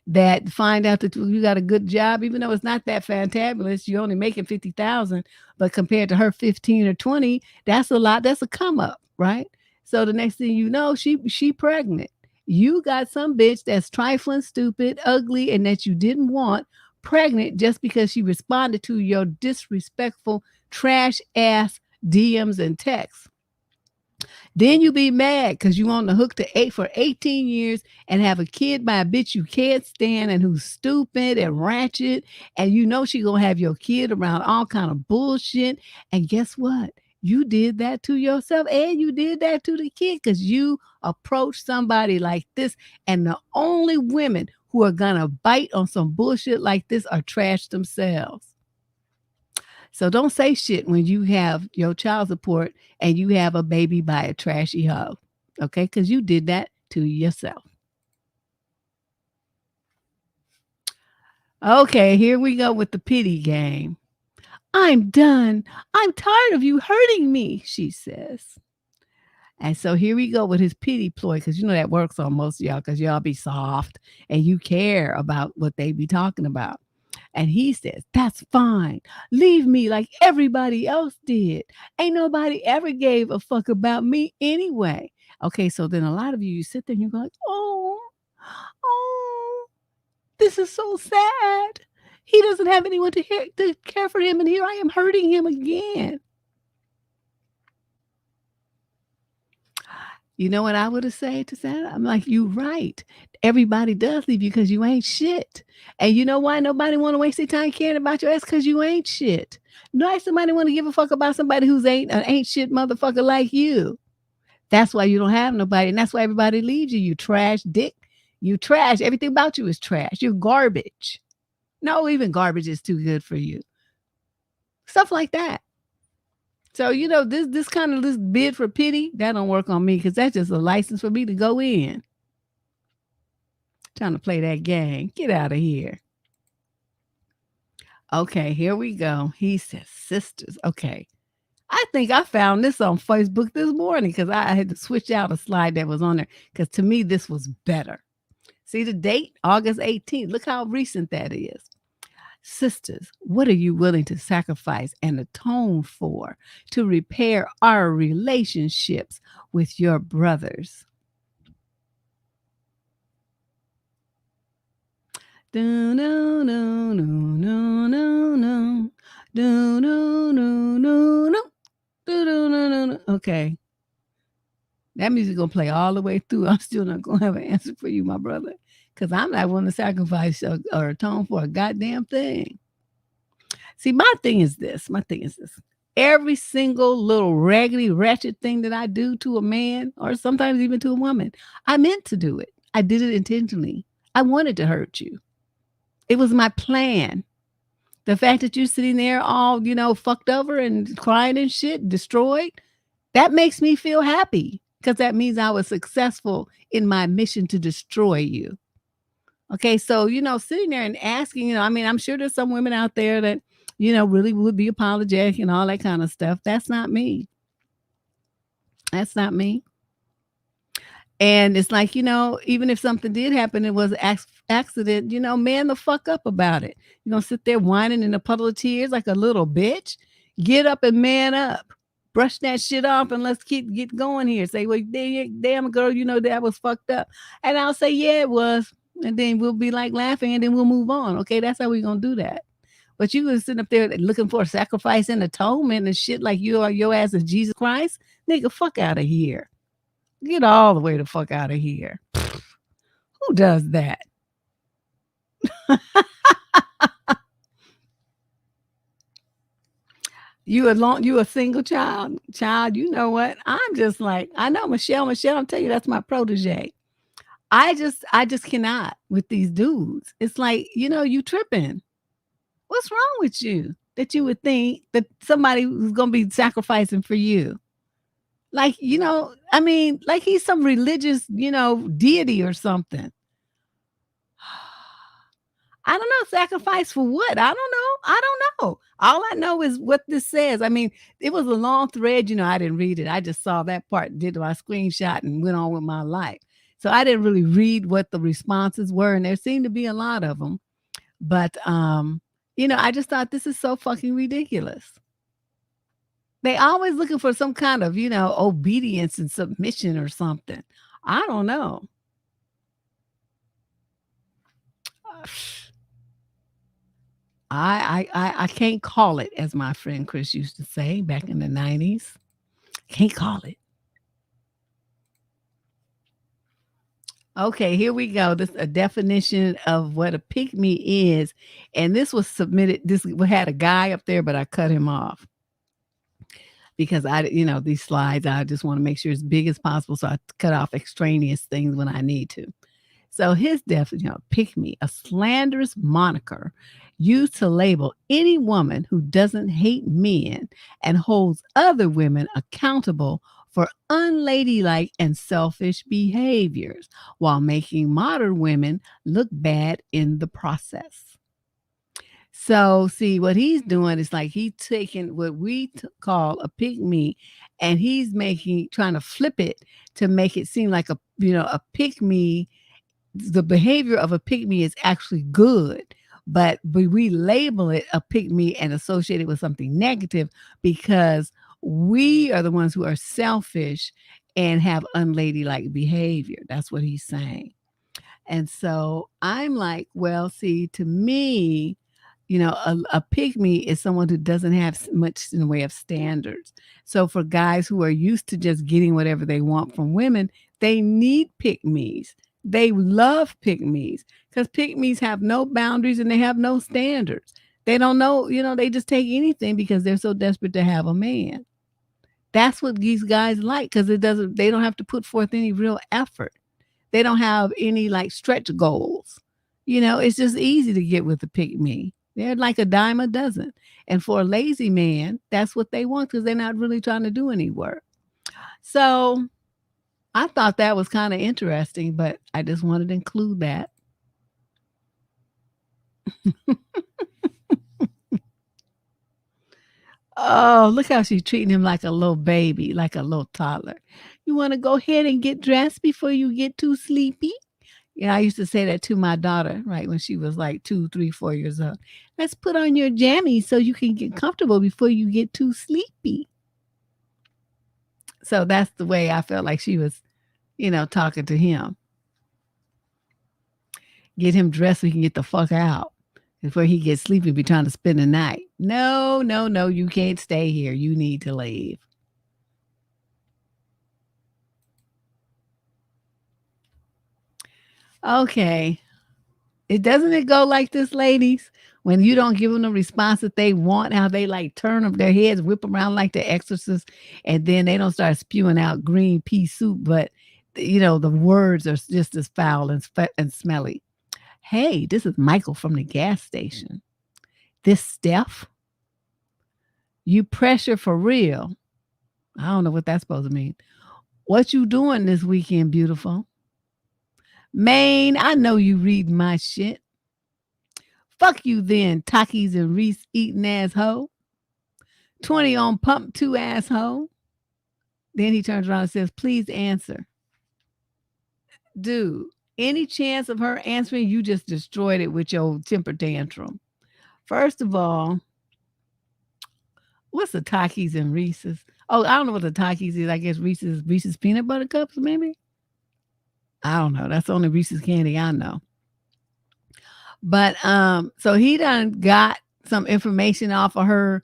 that find out that you got a good job, even though it's not that fantabulous. You're only making 50,000, but compared to her 15 or 20, that's a lot. That's a come up, right? So the next thing you know, she pregnant. You got some bitch that's trifling, stupid, ugly, and that you didn't want pregnant just because she responded to your disrespectful, trash ass DMs and texts. Then you be mad because you on the hook for 18 years and have a kid by a bitch you can't stand and who's stupid and ratchet. And she gonna have your kid around all kind of bullshit. And guess what? You did that to yourself and you did that to the kid because you approached somebody like this. And the only women who are gonna bite on some bullshit like this are trash themselves. So don't say shit when you have your child support and you have a baby by a trashy hoe. Okay? Because you did that to yourself. Okay, here we go with the pity game. I'm done. I'm tired of you hurting me, she says. And so here we go with his pity ploy, because you know that works on most of y'all, because y'all be soft and you care about what they be talking about. And he says, that's fine. Leave me like everybody else did. Ain't nobody ever gave a fuck about me anyway. Okay, so then a lot of you sit there and you go like, oh, this is so sad. He doesn't have anyone to care for him, and here I am hurting him again. You know what I would have said to that? I'm like, "You right. Everybody does leave you because you ain't shit. And you know why nobody wanna waste their time caring about your ass? Because you ain't shit. Why somebody wanna give a fuck about somebody who's ain't shit motherfucker like you? That's why you don't have nobody, and that's why everybody leaves you, you trash dick. You trash. Everything about you is trash. You're garbage. No, even garbage is too good for you." Stuff like that. So, this kind of this bid for pity, that don't work on me because that's just a license for me to go in. Trying to play that game. Get out of here. Okay, here we go. He says, sisters. Okay. I think I found this on Facebook this morning because I had to switch out a slide that was on there because to me, this was better. See the date? August 18th. Look how recent that is. Sisters, what are you willing to sacrifice and atone for to repair our relationships with your brothers? Do no no no no no no do no no no no do no no no no. Okay, that music gonna play all the way through. I'm still not gonna have an answer for you, my brother, because I'm not willing to sacrifice or atone for a goddamn thing. See, my thing is this. My thing is this. Every single little raggedy, wretched thing that I do to a man, or sometimes even to a woman, I meant to do it. I did it intentionally. I wanted to hurt you. It was my plan. The fact that you're sitting there all, fucked over and crying and shit, destroyed, that makes me feel happy because that means I was successful in my mission to destroy you. Okay, so, sitting there and asking, I mean, I'm sure there's some women out there that, really would be apologetic and all that kind of stuff. That's not me. That's not me. And it's like, even if something did happen, it was accident, man the fuck up about it. You don't sit there whining in a puddle of tears like a little bitch. Get up and man up. Brush that shit off and let's get going here. Say, well, damn girl, that was fucked up. And I'll say, yeah, it was. And then we'll be like laughing and then we'll move on. Okay, that's how we're gonna do that. But you was sitting up there looking for sacrifice and atonement and shit like your ass is Jesus Christ. Nigga, fuck out of here. Get all the way the fuck out of here. Who does that? You a single child? Child, you know what? I'm just like, I know Michelle, I'll tell you that's my protege. I just cannot with these dudes. It's like, you tripping. What's wrong with you? That you would think that somebody was gonna be sacrificing for you. Like, I mean, like he's some religious, deity or something. I don't know, sacrifice for what? I don't know. All I know is what this says. I mean, it was a long thread, I didn't read it. I just saw that part, did my screenshot and went on with my life. So I didn't really read what the responses were, and there seemed to be a lot of them. But I just thought this is so fucking ridiculous. They always looking for some kind of, obedience and submission or something. I don't know. I can't call it, as my friend Chris used to say back in the 90s. Can't call it. Okay, here we go. This a definition of what a pick me is. And this was submitted. This we had a guy up there, but I cut him off because these slides, I just want to make sure as big as possible. So I cut off extraneous things when I need to. So his definition, pick me, a slanderous moniker used to label any woman who doesn't hate men and holds other women accountable for unladylike and selfish behaviors while making modern women look bad in the process. So, see, what he's doing is like he's taking what we call a pick me, and he's trying to flip it to make it seem like a pick me. The behavior of a pick me is actually good, but we label it a pick me and associate it with something negative because we are the ones who are selfish and have unladylike behavior. That's what he's saying. And so I'm like, well, see, to me, a pygmy is someone who doesn't have much in the way of standards. So for guys who are used to just getting whatever they want from women, they need pygmies. They love pygmies because pygmies have no boundaries and they have no standards. They don't know, they just take anything because they're so desperate to have a man. That's what these guys like because they don't have to put forth any real effort. They don't have any like stretch goals. It's just easy to get with the pick me. They're like a dime a dozen. And for a lazy man, that's what they want because they're not really trying to do any work. So I thought that was kind of interesting, but I just wanted to include that. Oh, look how she's treating him like a little baby, like a little toddler. You want to go ahead and get dressed before you get too sleepy? Yeah, I used to say that to my daughter, right, when she was like 2, 3, 4 years old. Let's put on your jammies so you can get comfortable before you get too sleepy. So that's the way I felt like she was, talking to him. Get him dressed so he can get the fuck out before he gets sleepy, be trying to spend the night. No, no, no, you can't stay here. You need to leave. Okay. Doesn't go like this, ladies? When you don't give them the response that they want, how they like turn up their heads, whip around like the exorcist, and then they don't start spewing out green pea soup, but the words are just as foul and smelly. Hey, this is Michael from the gas station. This Steph, you pressure for real. I don't know what that's supposed to mean. What you doing this weekend, beautiful? Maine, I know you read my shit. Fuck you then, Takis and Reese eating asshole. 20 on pump 2 asshole. Then he turns around and says, please answer. Dude, any chance of her answering, you just destroyed it with your temper tantrum. First of all, what's the Takis and Reese's? Oh, I don't know what the Takis is. I guess Reese's peanut butter cups, maybe? I don't know. That's the only Reese's candy I know. But so he done got some information off of her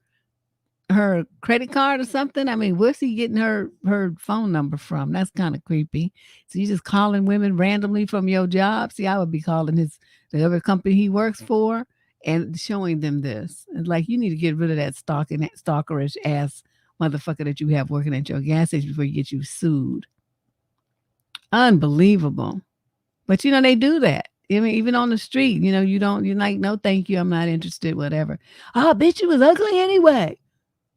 credit card or something. I mean, where's he getting her phone number from? That's kind of creepy. So you just calling women randomly from your job? See, I would be calling the other company he works for and showing them this. It's like, you need to get rid of that stalkerish ass motherfucker that you have working at your gas station before you get you sued. Unbelievable. But they do that. I mean, even on the street, you're like, no, thank you. I'm not interested, whatever. Oh, bitch, you was ugly anyway.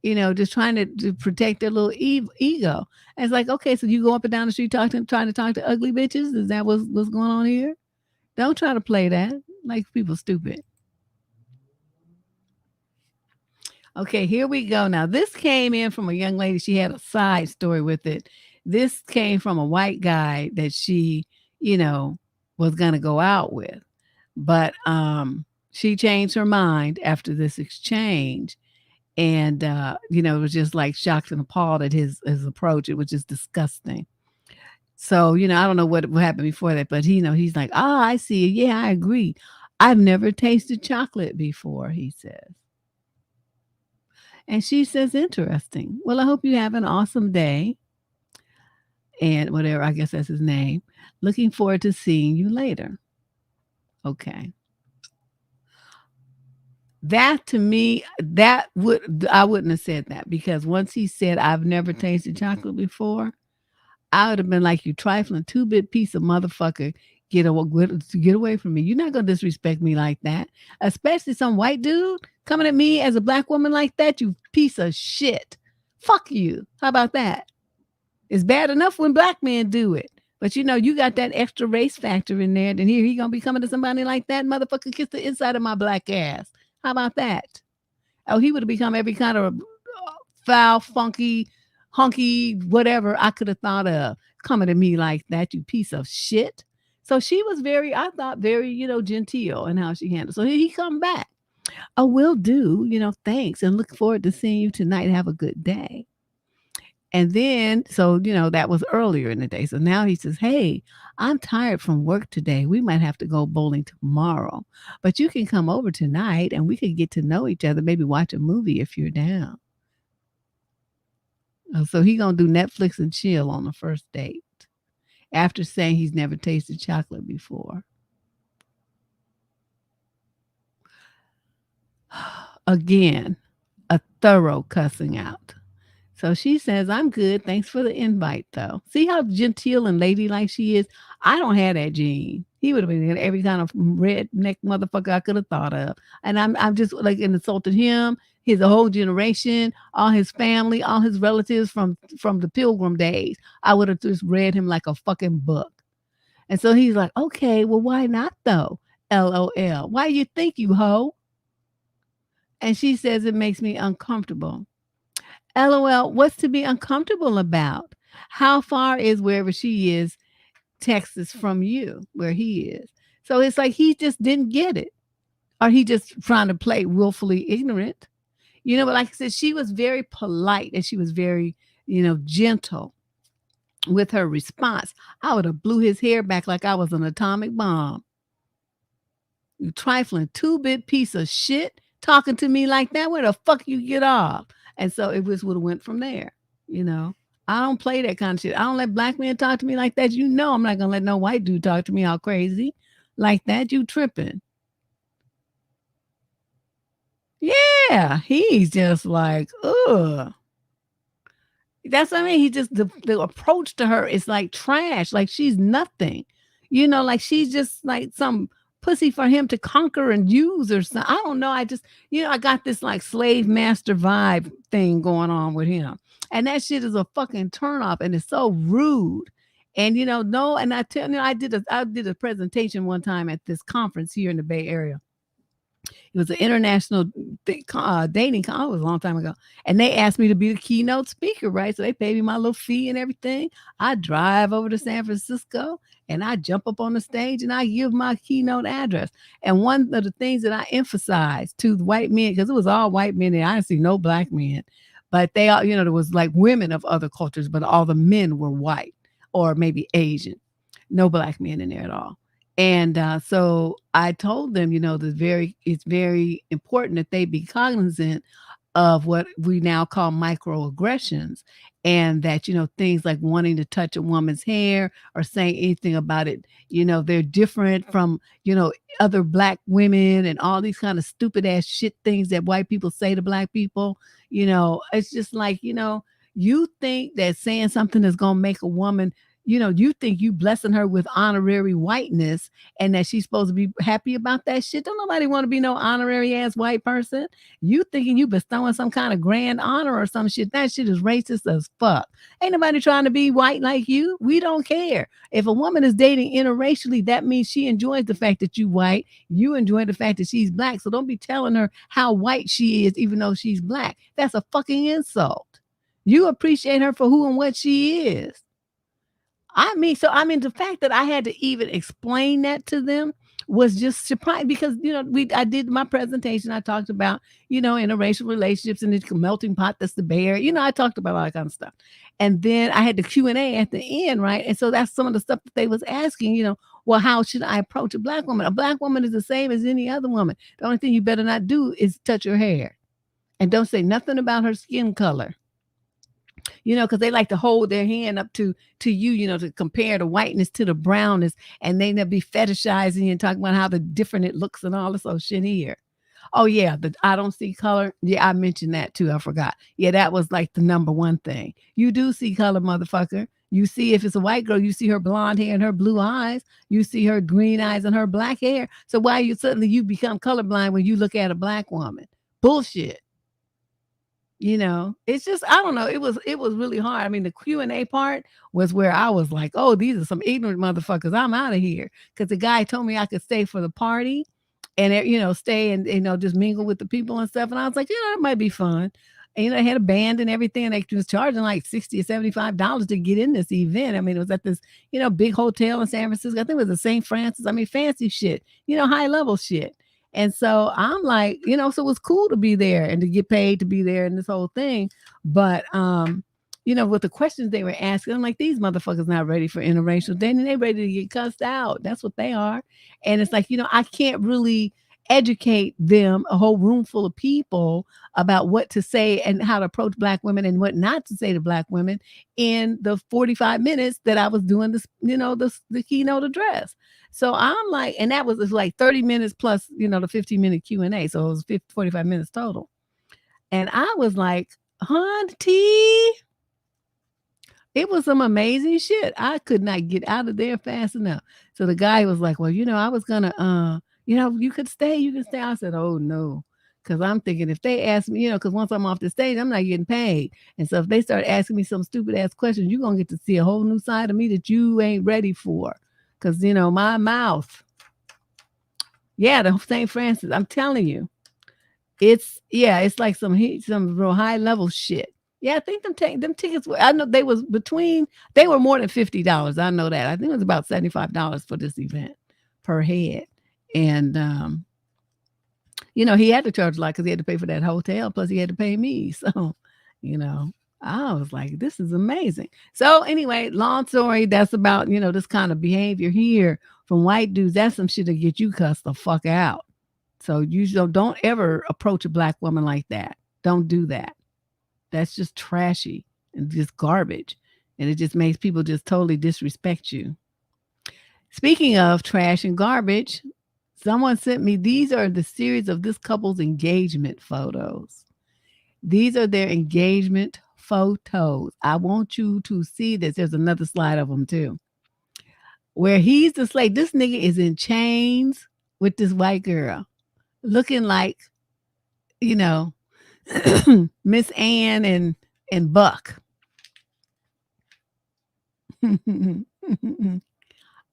Just trying to protect their little ego. And it's like, okay, so you go up and down the street trying to talk to ugly bitches? Is that what's going on here? Don't try to play that. Like, people stupid. Okay, here we go. Now, this came in from a young lady. She had a side story with it. This came from a white guy that she, was going to go out with. But she changed her mind after this exchange. And, it was just like shocked and appalled at his approach. It was just disgusting. So, I don't know what happened before that, but he's like, I see. Yeah, I agree. I've never tasted chocolate before, he says. And she says, interesting. Well, I hope you have an awesome day. And whatever, I guess that's his name. Looking forward to seeing you later. Okay. That to me, I wouldn't have said that because once he said, I've never tasted chocolate before, I would have been like, you trifling 2-bit piece of motherfucker. Get away from me. You're not going to disrespect me like that. Especially some white dude coming at me as a black woman like that, you piece of shit. Fuck you. How about that? It's bad enough when black men do it. But you got that extra race factor in there. Then here he going to be coming to somebody like that. Motherfucker, kiss the inside of my black ass. How about that? Oh, he would have become every kind of foul, funky, hunky, whatever I could have thought of coming to me like that, you piece of shit. So she was very, I thought, very, genteel in how she handled. So he come back. Oh, will do. Thanks, and look forward to seeing you tonight. Have a good day. And then, so, that was earlier in the day. So now he says, hey, I'm tired from work today. We might have to go bowling tomorrow, but you can come over tonight and we could get to know each other, maybe watch a movie if you're down. So he gonna do Netflix and chill on the first date after saying he's never tasted chocolate before. Again, a thorough cussing out. So she says, I'm good. Thanks for the invite, though. See how genteel and ladylike she is? I don't have that gene. He would have been every kind of redneck motherfucker I could have thought of. And I'm just like insulted him, his whole generation, all his family, all his relatives from the pilgrim days. I would have just read him like a fucking book. And so he's like, okay, well, why not though? LOL. Why you think, you hoe? And she says it makes me uncomfortable. LOL, what's to be uncomfortable about? How far is wherever she is, Texas from you, where he is? So it's like he just didn't get it. Or he just trying to play willfully ignorant. But like I said, she was very polite and she was very, gentle with her response. I would have blew his hair back like I was an atomic bomb. You trifling two-bit piece of shit talking to me like that. Where the fuck you get off? And so it would have went from there, I don't play that kind of shit. I don't let black men talk to me like that. I'm not gonna let no white dude talk to me all crazy like that. You tripping. Yeah, he's just like, ugh. That's what I mean. He just the approach to her is like trash, like she's nothing. Like she's just like some pussy for him to conquer and use or something. I don't know. I just, I got this like slave master vibe thing going on with him. And that shit is a fucking turnoff and it's so rude. And no, and I tell you, I did a presentation one time at this conference here in the Bay Area. It was an international dating con. It was a long time ago. And they asked me to be the keynote speaker, right? So they paid me my little fee and everything. I drive over to San Francisco and I jump up on the stage and I give my keynote address. And one of the things that I emphasized to the white men, because it was all white men there, I didn't see no black men, but they all, there was like women of other cultures, but all the men were white or maybe Asian. No black men in there at all. And so I told them, it's very important that they be cognizant of what we now call microaggressions. And that, things like wanting to touch a woman's hair or saying anything about it, they're different from, other black women and all these kind of stupid ass shit things that white people say to black people. It's just like, you think that saying something is going to make a woman, you think you blessing her with honorary whiteness and that she's supposed to be happy about that shit. Don't nobody want to be no honorary ass white person. You thinking you bestowing some kind of grand honor or some shit. That shit is racist as fuck. Ain't nobody trying to be white like you. We don't care. If a woman is dating interracially, that means she enjoys the fact that you white. You enjoy the fact that she's black. So don't be telling her how white she is, even though she's black. That's a fucking insult. You appreciate her for who and what she is. The fact that I had to even explain that to them was just surprising because, I did my presentation. I talked about, interracial relationships and the melting pot that's the Bay Area. I talked about all that kind of stuff. And then I had the Q&A at the end, right? And so that's some of the stuff that they was asking, well, how should I approach a black woman? A black woman is the same as any other woman. The only thing you better not do is touch her hair. And don't say nothing about her skin color. Because they like to hold their hand up to you, to compare the whiteness to the brownness, and they'll be fetishizing and talking about how the different it looks and all this old shit here. Oh yeah, I don't see color. Yeah, I mentioned that too. I forgot. Yeah, that was like the number one thing. You do see color, motherfucker. You see if it's a white girl, you see her blonde hair and her blue eyes. You see her green eyes and her black hair. So why you become colorblind when you look at a black woman? Bullshit. It's just, I don't know. It was really hard. I mean, the Q&A part was where I was like, oh, these are some ignorant motherfuckers. I'm out of here. Because the guy told me I could stay for the party. and stay and just mingle with the people and stuff. And I was like, that might be fun. And they had a band and everything. They was charging like $60 or $75 to get in this event. I mean, it was at this big hotel in San Francisco. I think it was the St. Francis. I mean, fancy shit. High level shit. And so I'm like, so it was cool to be there and to get paid to be there and this whole thing. But with the questions they were asking, I'm like, these motherfuckers not ready for interracial dating. They ready to get cussed out. That's what they are. And it's like, I can't really educate them, a whole room full of people, about what to say and how to approach Black women and what not to say to Black women in the 45 minutes that I was doing this, the keynote address. So I'm like, and that was like 30 minutes plus, the 15-minute Q&A. So it was 45 minutes total. And I was like, Hunty, it was some amazing shit. I could not get out of there fast enough. So the guy was like, well, I was going to, you can stay. I said, oh, no. Because I'm thinking if they ask me, because once I'm off the stage, I'm not getting paid. And so if they start asking me some stupid ass questions, you're going to get to see a whole new side of me that you ain't ready for. Because, my mouth. Yeah, the St. Francis, I'm telling you. It's like some real high level shit. Yeah, I think them tickets were, I know they were more than $50. I know that. I think it was about $75 for this event per head. And, he had to charge a lot because he had to pay for that hotel. Plus he had to pay me. So, I was like, this is amazing. So anyway, long story, that's about, this kind of behavior here from white dudes. That's some shit to get you cussed the fuck out. So you don't ever approach a Black woman like that. Don't do that. That's just trashy and just garbage. And it just makes people just totally disrespect you. Speaking of trash and garbage, someone sent me, these are the series of this couple's engagement photos. These are their engagement photos. I want you to see this. There's another slide of them too. Where he's just like, this nigga is in chains with this white girl. Looking like, Miss Ann and Buck. I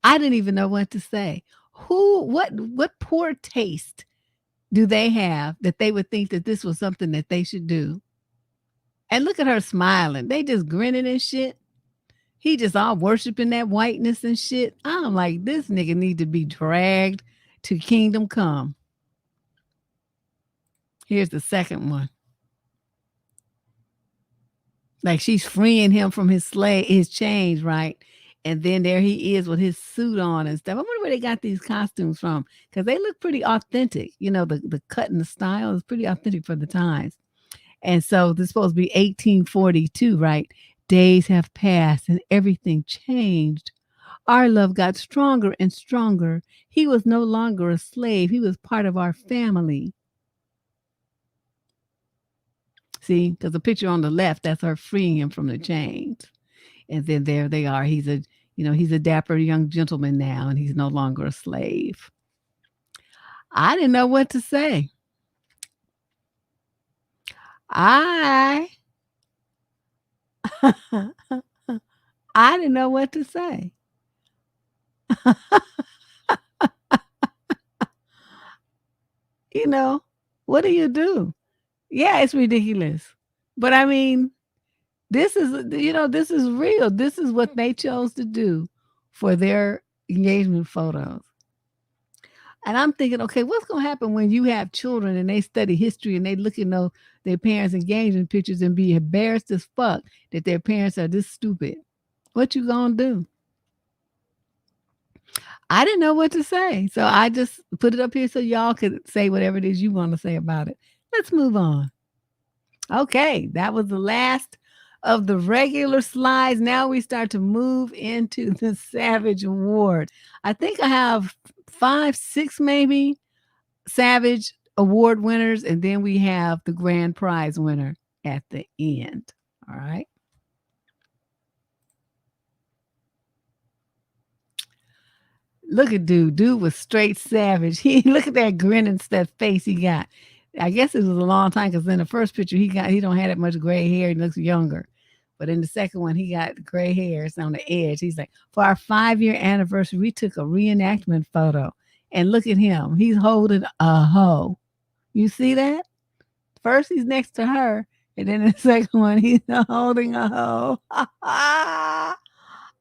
didn't even know what to say. What poor taste do they have that they would think that this was something that they should do? And look at her smiling. They just grinning and shit. He just all worshiping that whiteness and shit. I'm like, this nigga need to be dragged to kingdom come. Here's the second one. Like she's freeing him from his chains, right? And then there he is with his suit on and stuff. I wonder where they got these costumes from because they look pretty authentic. The cut and the style is pretty authentic for the times. And so this is supposed to be 1842, right? Days have passed and everything changed. Our love got stronger and stronger. He was no longer a slave. He was part of our family. See, because the picture on the left, that's her freeing him from the chains. And then there they are. He's a dapper young gentleman now, and he's no longer a slave. I didn't know what to say. I didn't know what to say. What do you do? Yeah, it's ridiculous. But I mean, this is real. This is what they chose to do for their engagement photos. And I'm thinking, okay, what's going to happen when you have children and they study history and they look at their parents' engagement pictures and be embarrassed as fuck that their parents are this stupid? What you going to do? I didn't know what to say. So I just put it up here so y'all could say whatever it is you want to say about it. Let's move on. Okay, that was the last of the regular slides. Now we start to move into the Savage Award. I think I have 5, 6 maybe Savage Award winners, and then we have the grand prize winner at the end. All right. Look at dude. Dude was straight savage. Look at that grinning stuff face he got. I guess it was a long time because in the first picture he don't have that much gray hair. He looks younger. But in the second one, he got gray hairs on the edge. He's like, for our 5-year anniversary, we took a reenactment photo. And look at him. He's holding a hoe. You see that? First, he's next to her. And then the second one, he's holding a hoe.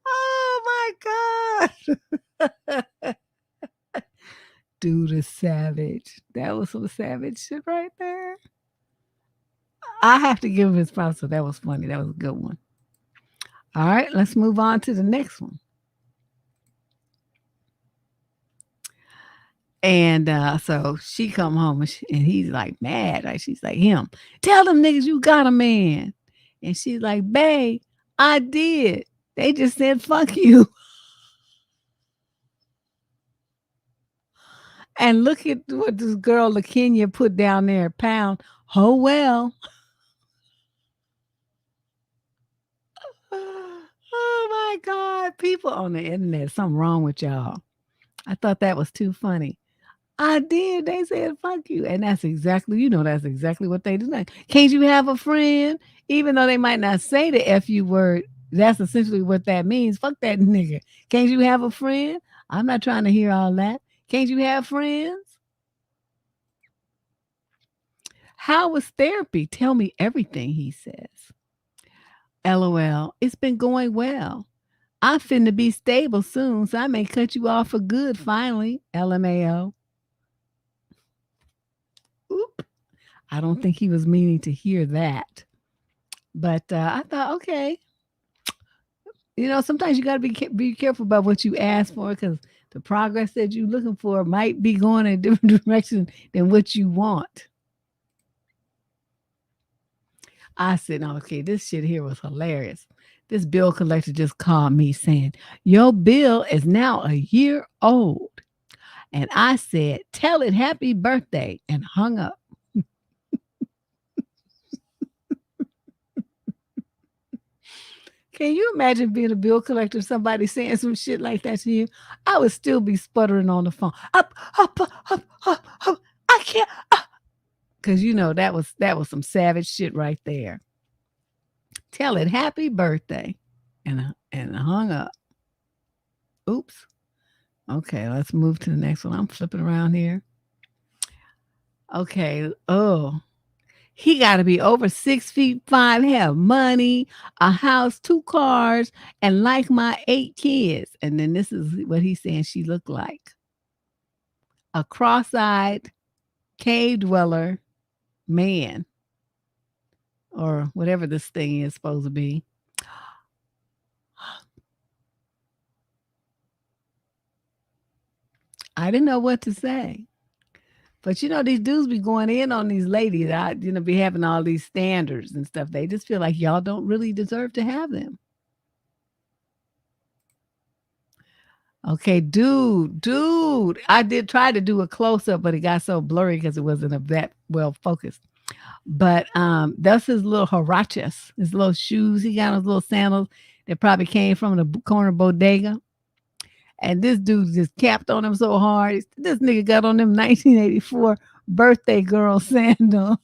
Oh my God. Dude is savage. That was some savage shit right there. I have to give him his props. So that was funny. That was a good one. All right, let's move on to the next one. And so she come home and he's like mad. Right? She's like, him, tell them niggas you got a man. And she's like, babe, I did. They just said, fuck you. And look at what this girl, LaKenya, put down there, pound. Oh, well. Oh, my God. People on the internet, something wrong with y'all. I thought that was too funny. I did. They said, fuck you. And that's exactly, that's exactly what they do. Can't you have a friend? Even though they might not say the F-U word, that's essentially what that means. Fuck that nigga. Can't you have a friend? I'm not trying to hear all that. Can't you have friends? How was therapy? Tell me everything, he says. LOL. It's been going well. I'm finna be stable soon, so I may cut you off for good finally. LMAO. Oop. I don't think he was meaning to hear that. But I thought, okay. Sometimes you got to be careful about what you ask for because the progress that you're looking for might be going in a different direction than what you want. I said, okay, this shit here was hilarious. This bill collector just called me saying, your bill is now a year old. And I said, tell it happy birthday, and hung up. Can you imagine being a bill collector, somebody saying some shit like that to you? I would still be sputtering on the phone. Up, I can't. Because that was some savage shit right there. Tell it happy birthday, and hung up. Oops. Okay, let's move to the next one. I'm flipping around here. Okay. Oh, he got to be over 6'5", have money, a house, 2 cars, and like my 8 kids. And then this is what he's saying she looked like. A cross-eyed, cave dweller man. Or whatever this thing is supposed to be. I didn't know what to say. But these dudes be going in on these ladies. Be having all these standards and stuff. They just feel like y'all don't really deserve to have them. Okay, dude. I did try to do a close-up, but it got so blurry because it wasn't that well focused. But that's his little huaraches, his little shoes. He got his little sandals that probably came from the corner bodega. And this dude just capped on him so hard. This nigga got on them 1984 birthday girl sandals.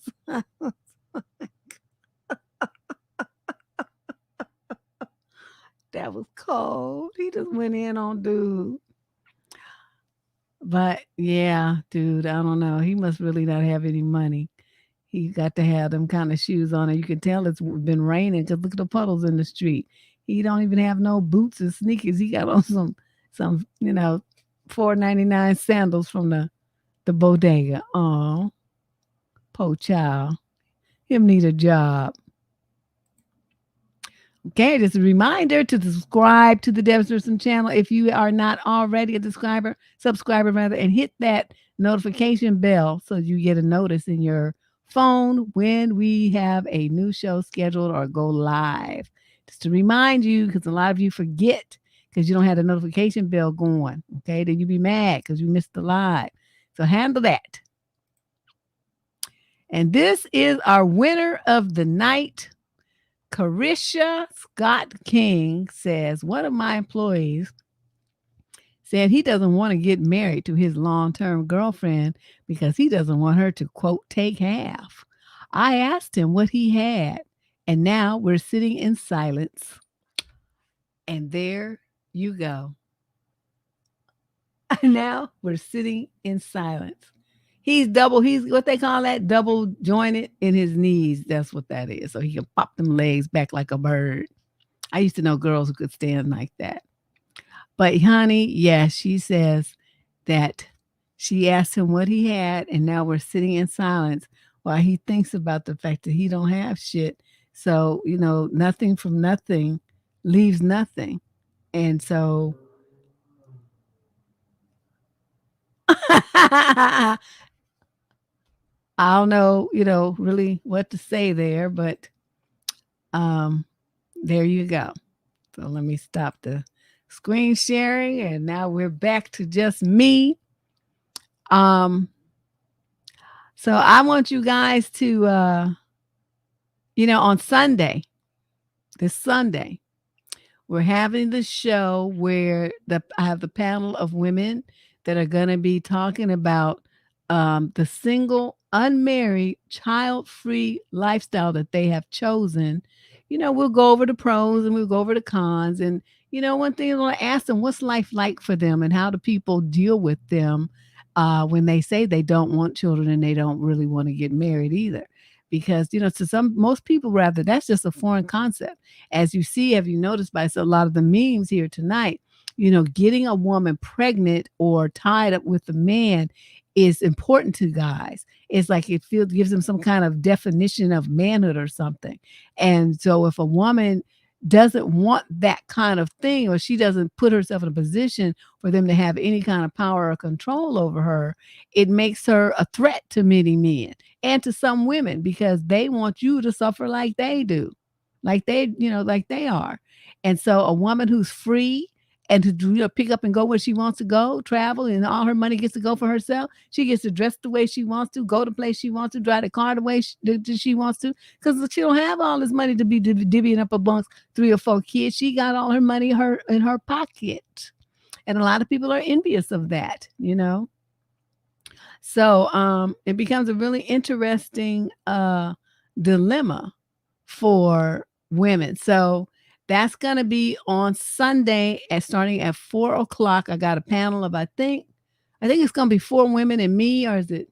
That was cold. He just went in on dude. But yeah, dude, I don't know. He must really not have any money. He got to have them kind of shoes on, and you can tell it's been raining because look at the puddles in the street. He don't even have no boots or sneakers. He got on some $4.99 sandals from the bodega. Oh, poor child. Him need a job. Okay, just a reminder to subscribe to the Deborrah channel if you are not already a subscriber rather, and hit that notification bell so you get a notice in your phone when we have a new show scheduled or go live. Just to remind you, because a lot of you forget because you don't have the notification bell going. Okay, then you be mad because you missed the live. So handle that. And this is our winner of the night. Carisha Scott King says, one of my employees said he doesn't want to get married to his long-term girlfriend because he doesn't want her to, quote, take half. I asked him what he had, and now we're sitting in silence. And there you go. Now we're sitting in silence. He's what they call that, double jointed in his knees. That's what that is. So he can pop them legs back like a bird. I used to know girls who could stand like that. But honey, yeah, she says that she asked him what he had, and now we're sitting in silence while he thinks about the fact that he don't have shit. So, nothing from nothing leaves nothing. And so I don't know, really what to say there, but um there you go. So let me stop the screen sharing, and now we're back to just me. Um so I want you guys to on Sunday, this Sunday, we're having the show where I have the panel of women that are going to be talking about the single, unmarried, child-free lifestyle that they have chosen. We'll go over the pros and we'll go over the cons. And, one thing I want to ask them, what's life like for them and how do people deal with them when they say they don't want children and they don't really want to get married either? Because, to most people, rather, that's just a foreign concept. As you see, have you noticed by a lot of the memes here tonight, getting a woman pregnant or tied up with a man is important to guys. It's like gives them some kind of definition of manhood or something. And so if a woman doesn't want that kind of thing, or she doesn't put herself in a position for them to have any kind of power or control over her, it makes her a threat to many men and to some women because they want you to suffer like they do, like they are. And so a woman who's free and to pick up and go where she wants to go, travel, and all her money gets to go for herself. She gets to dress the way she wants to, go the place she wants to, drive the car the way she wants to, because she don't have all this money to be divvying up amongst 3 or 4 kids. She got all her money in her pocket, and a lot of people are envious of that. So it becomes a really interesting dilemma for women. So that's going to be on Sunday starting at 4:00. I got a panel of, I think it's going to be 4 women and me, or is it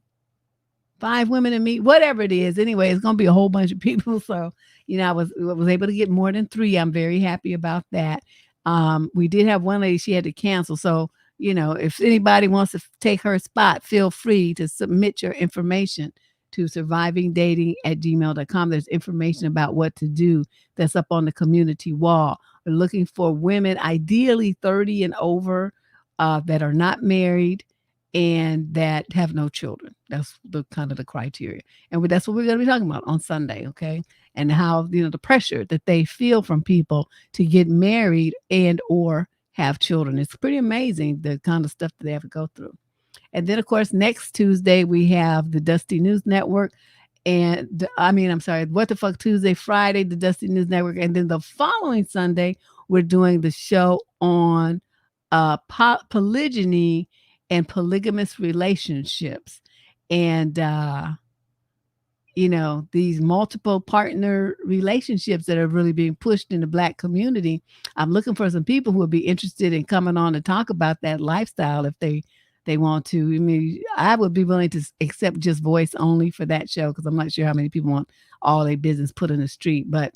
5 women and me? Whatever it is. Anyway, it's going to be a whole bunch of people. So, I was able to get more than 3. I'm very happy about that. We did have one lady, she had to cancel. So, if anybody wants to take her spot, feel free to submit your information to survivingdating@gmail.com. There's information about what to do that's up on the community wall. We're looking for women, ideally 30 and over, that are not married and that have no children. That's the kind of the criteria. And that's what we're going to be talking about on Sunday, okay? And how, the pressure that they feel from people to get married and or have children. It's pretty amazing the kind of stuff that they have to go through. And then, of course, next Tuesday, we have the Dusty News Network. And I'm sorry, What the Fuck Tuesday, Friday, the Dusty News Network. And then the following Sunday, we're doing the show on polygyny and polygamous relationships. And, these multiple partner relationships that are really being pushed in the Black community. I'm looking for some people who would be interested in coming on to talk about that lifestyle if they want to. I would be willing to accept just voice only for that show because I'm not sure how many people want all their business put in the street. But,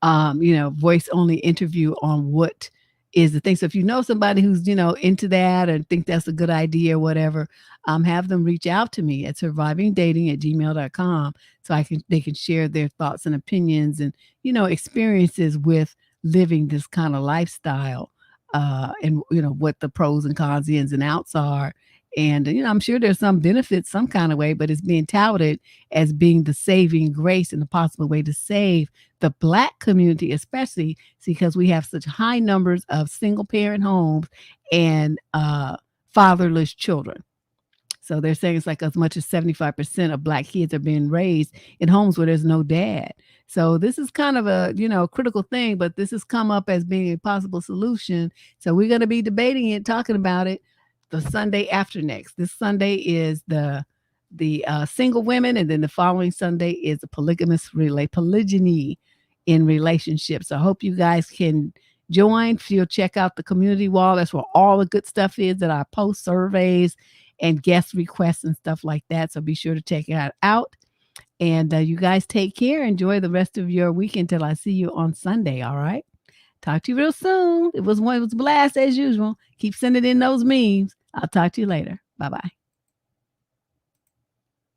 voice only interview on what is the thing. So if you know somebody who's, into that and think that's a good idea or whatever, have them reach out to me at survivingdating@gmail.com so they can share their thoughts and opinions and, experiences with living this kind of lifestyle. And what the pros and cons, ins and outs are. And I'm sure there's some benefits some kind of way, but it's being touted as being the saving grace and the possible way to save the Black community, especially because we have such high numbers of single parent homes and fatherless children. So they're saying it's like as much as 75% of Black kids are being raised in homes where there's no dad. So this is kind of a, critical thing, but this has come up as being a possible solution. So we're going to be debating it, talking about it the Sunday after next. This Sunday is the single women, and then the following Sunday is the polygyny in relationships. So I hope you guys can join. You'll check out the community wall. That's where all the good stuff is, that I post surveys and guest requests and stuff like that. So be sure to check it out. And you guys take care. Enjoy the rest of your week until I see you on Sunday. All right. Talk to you real soon. It was a blast as usual. Keep sending in those memes. I'll talk to you later. Bye-bye.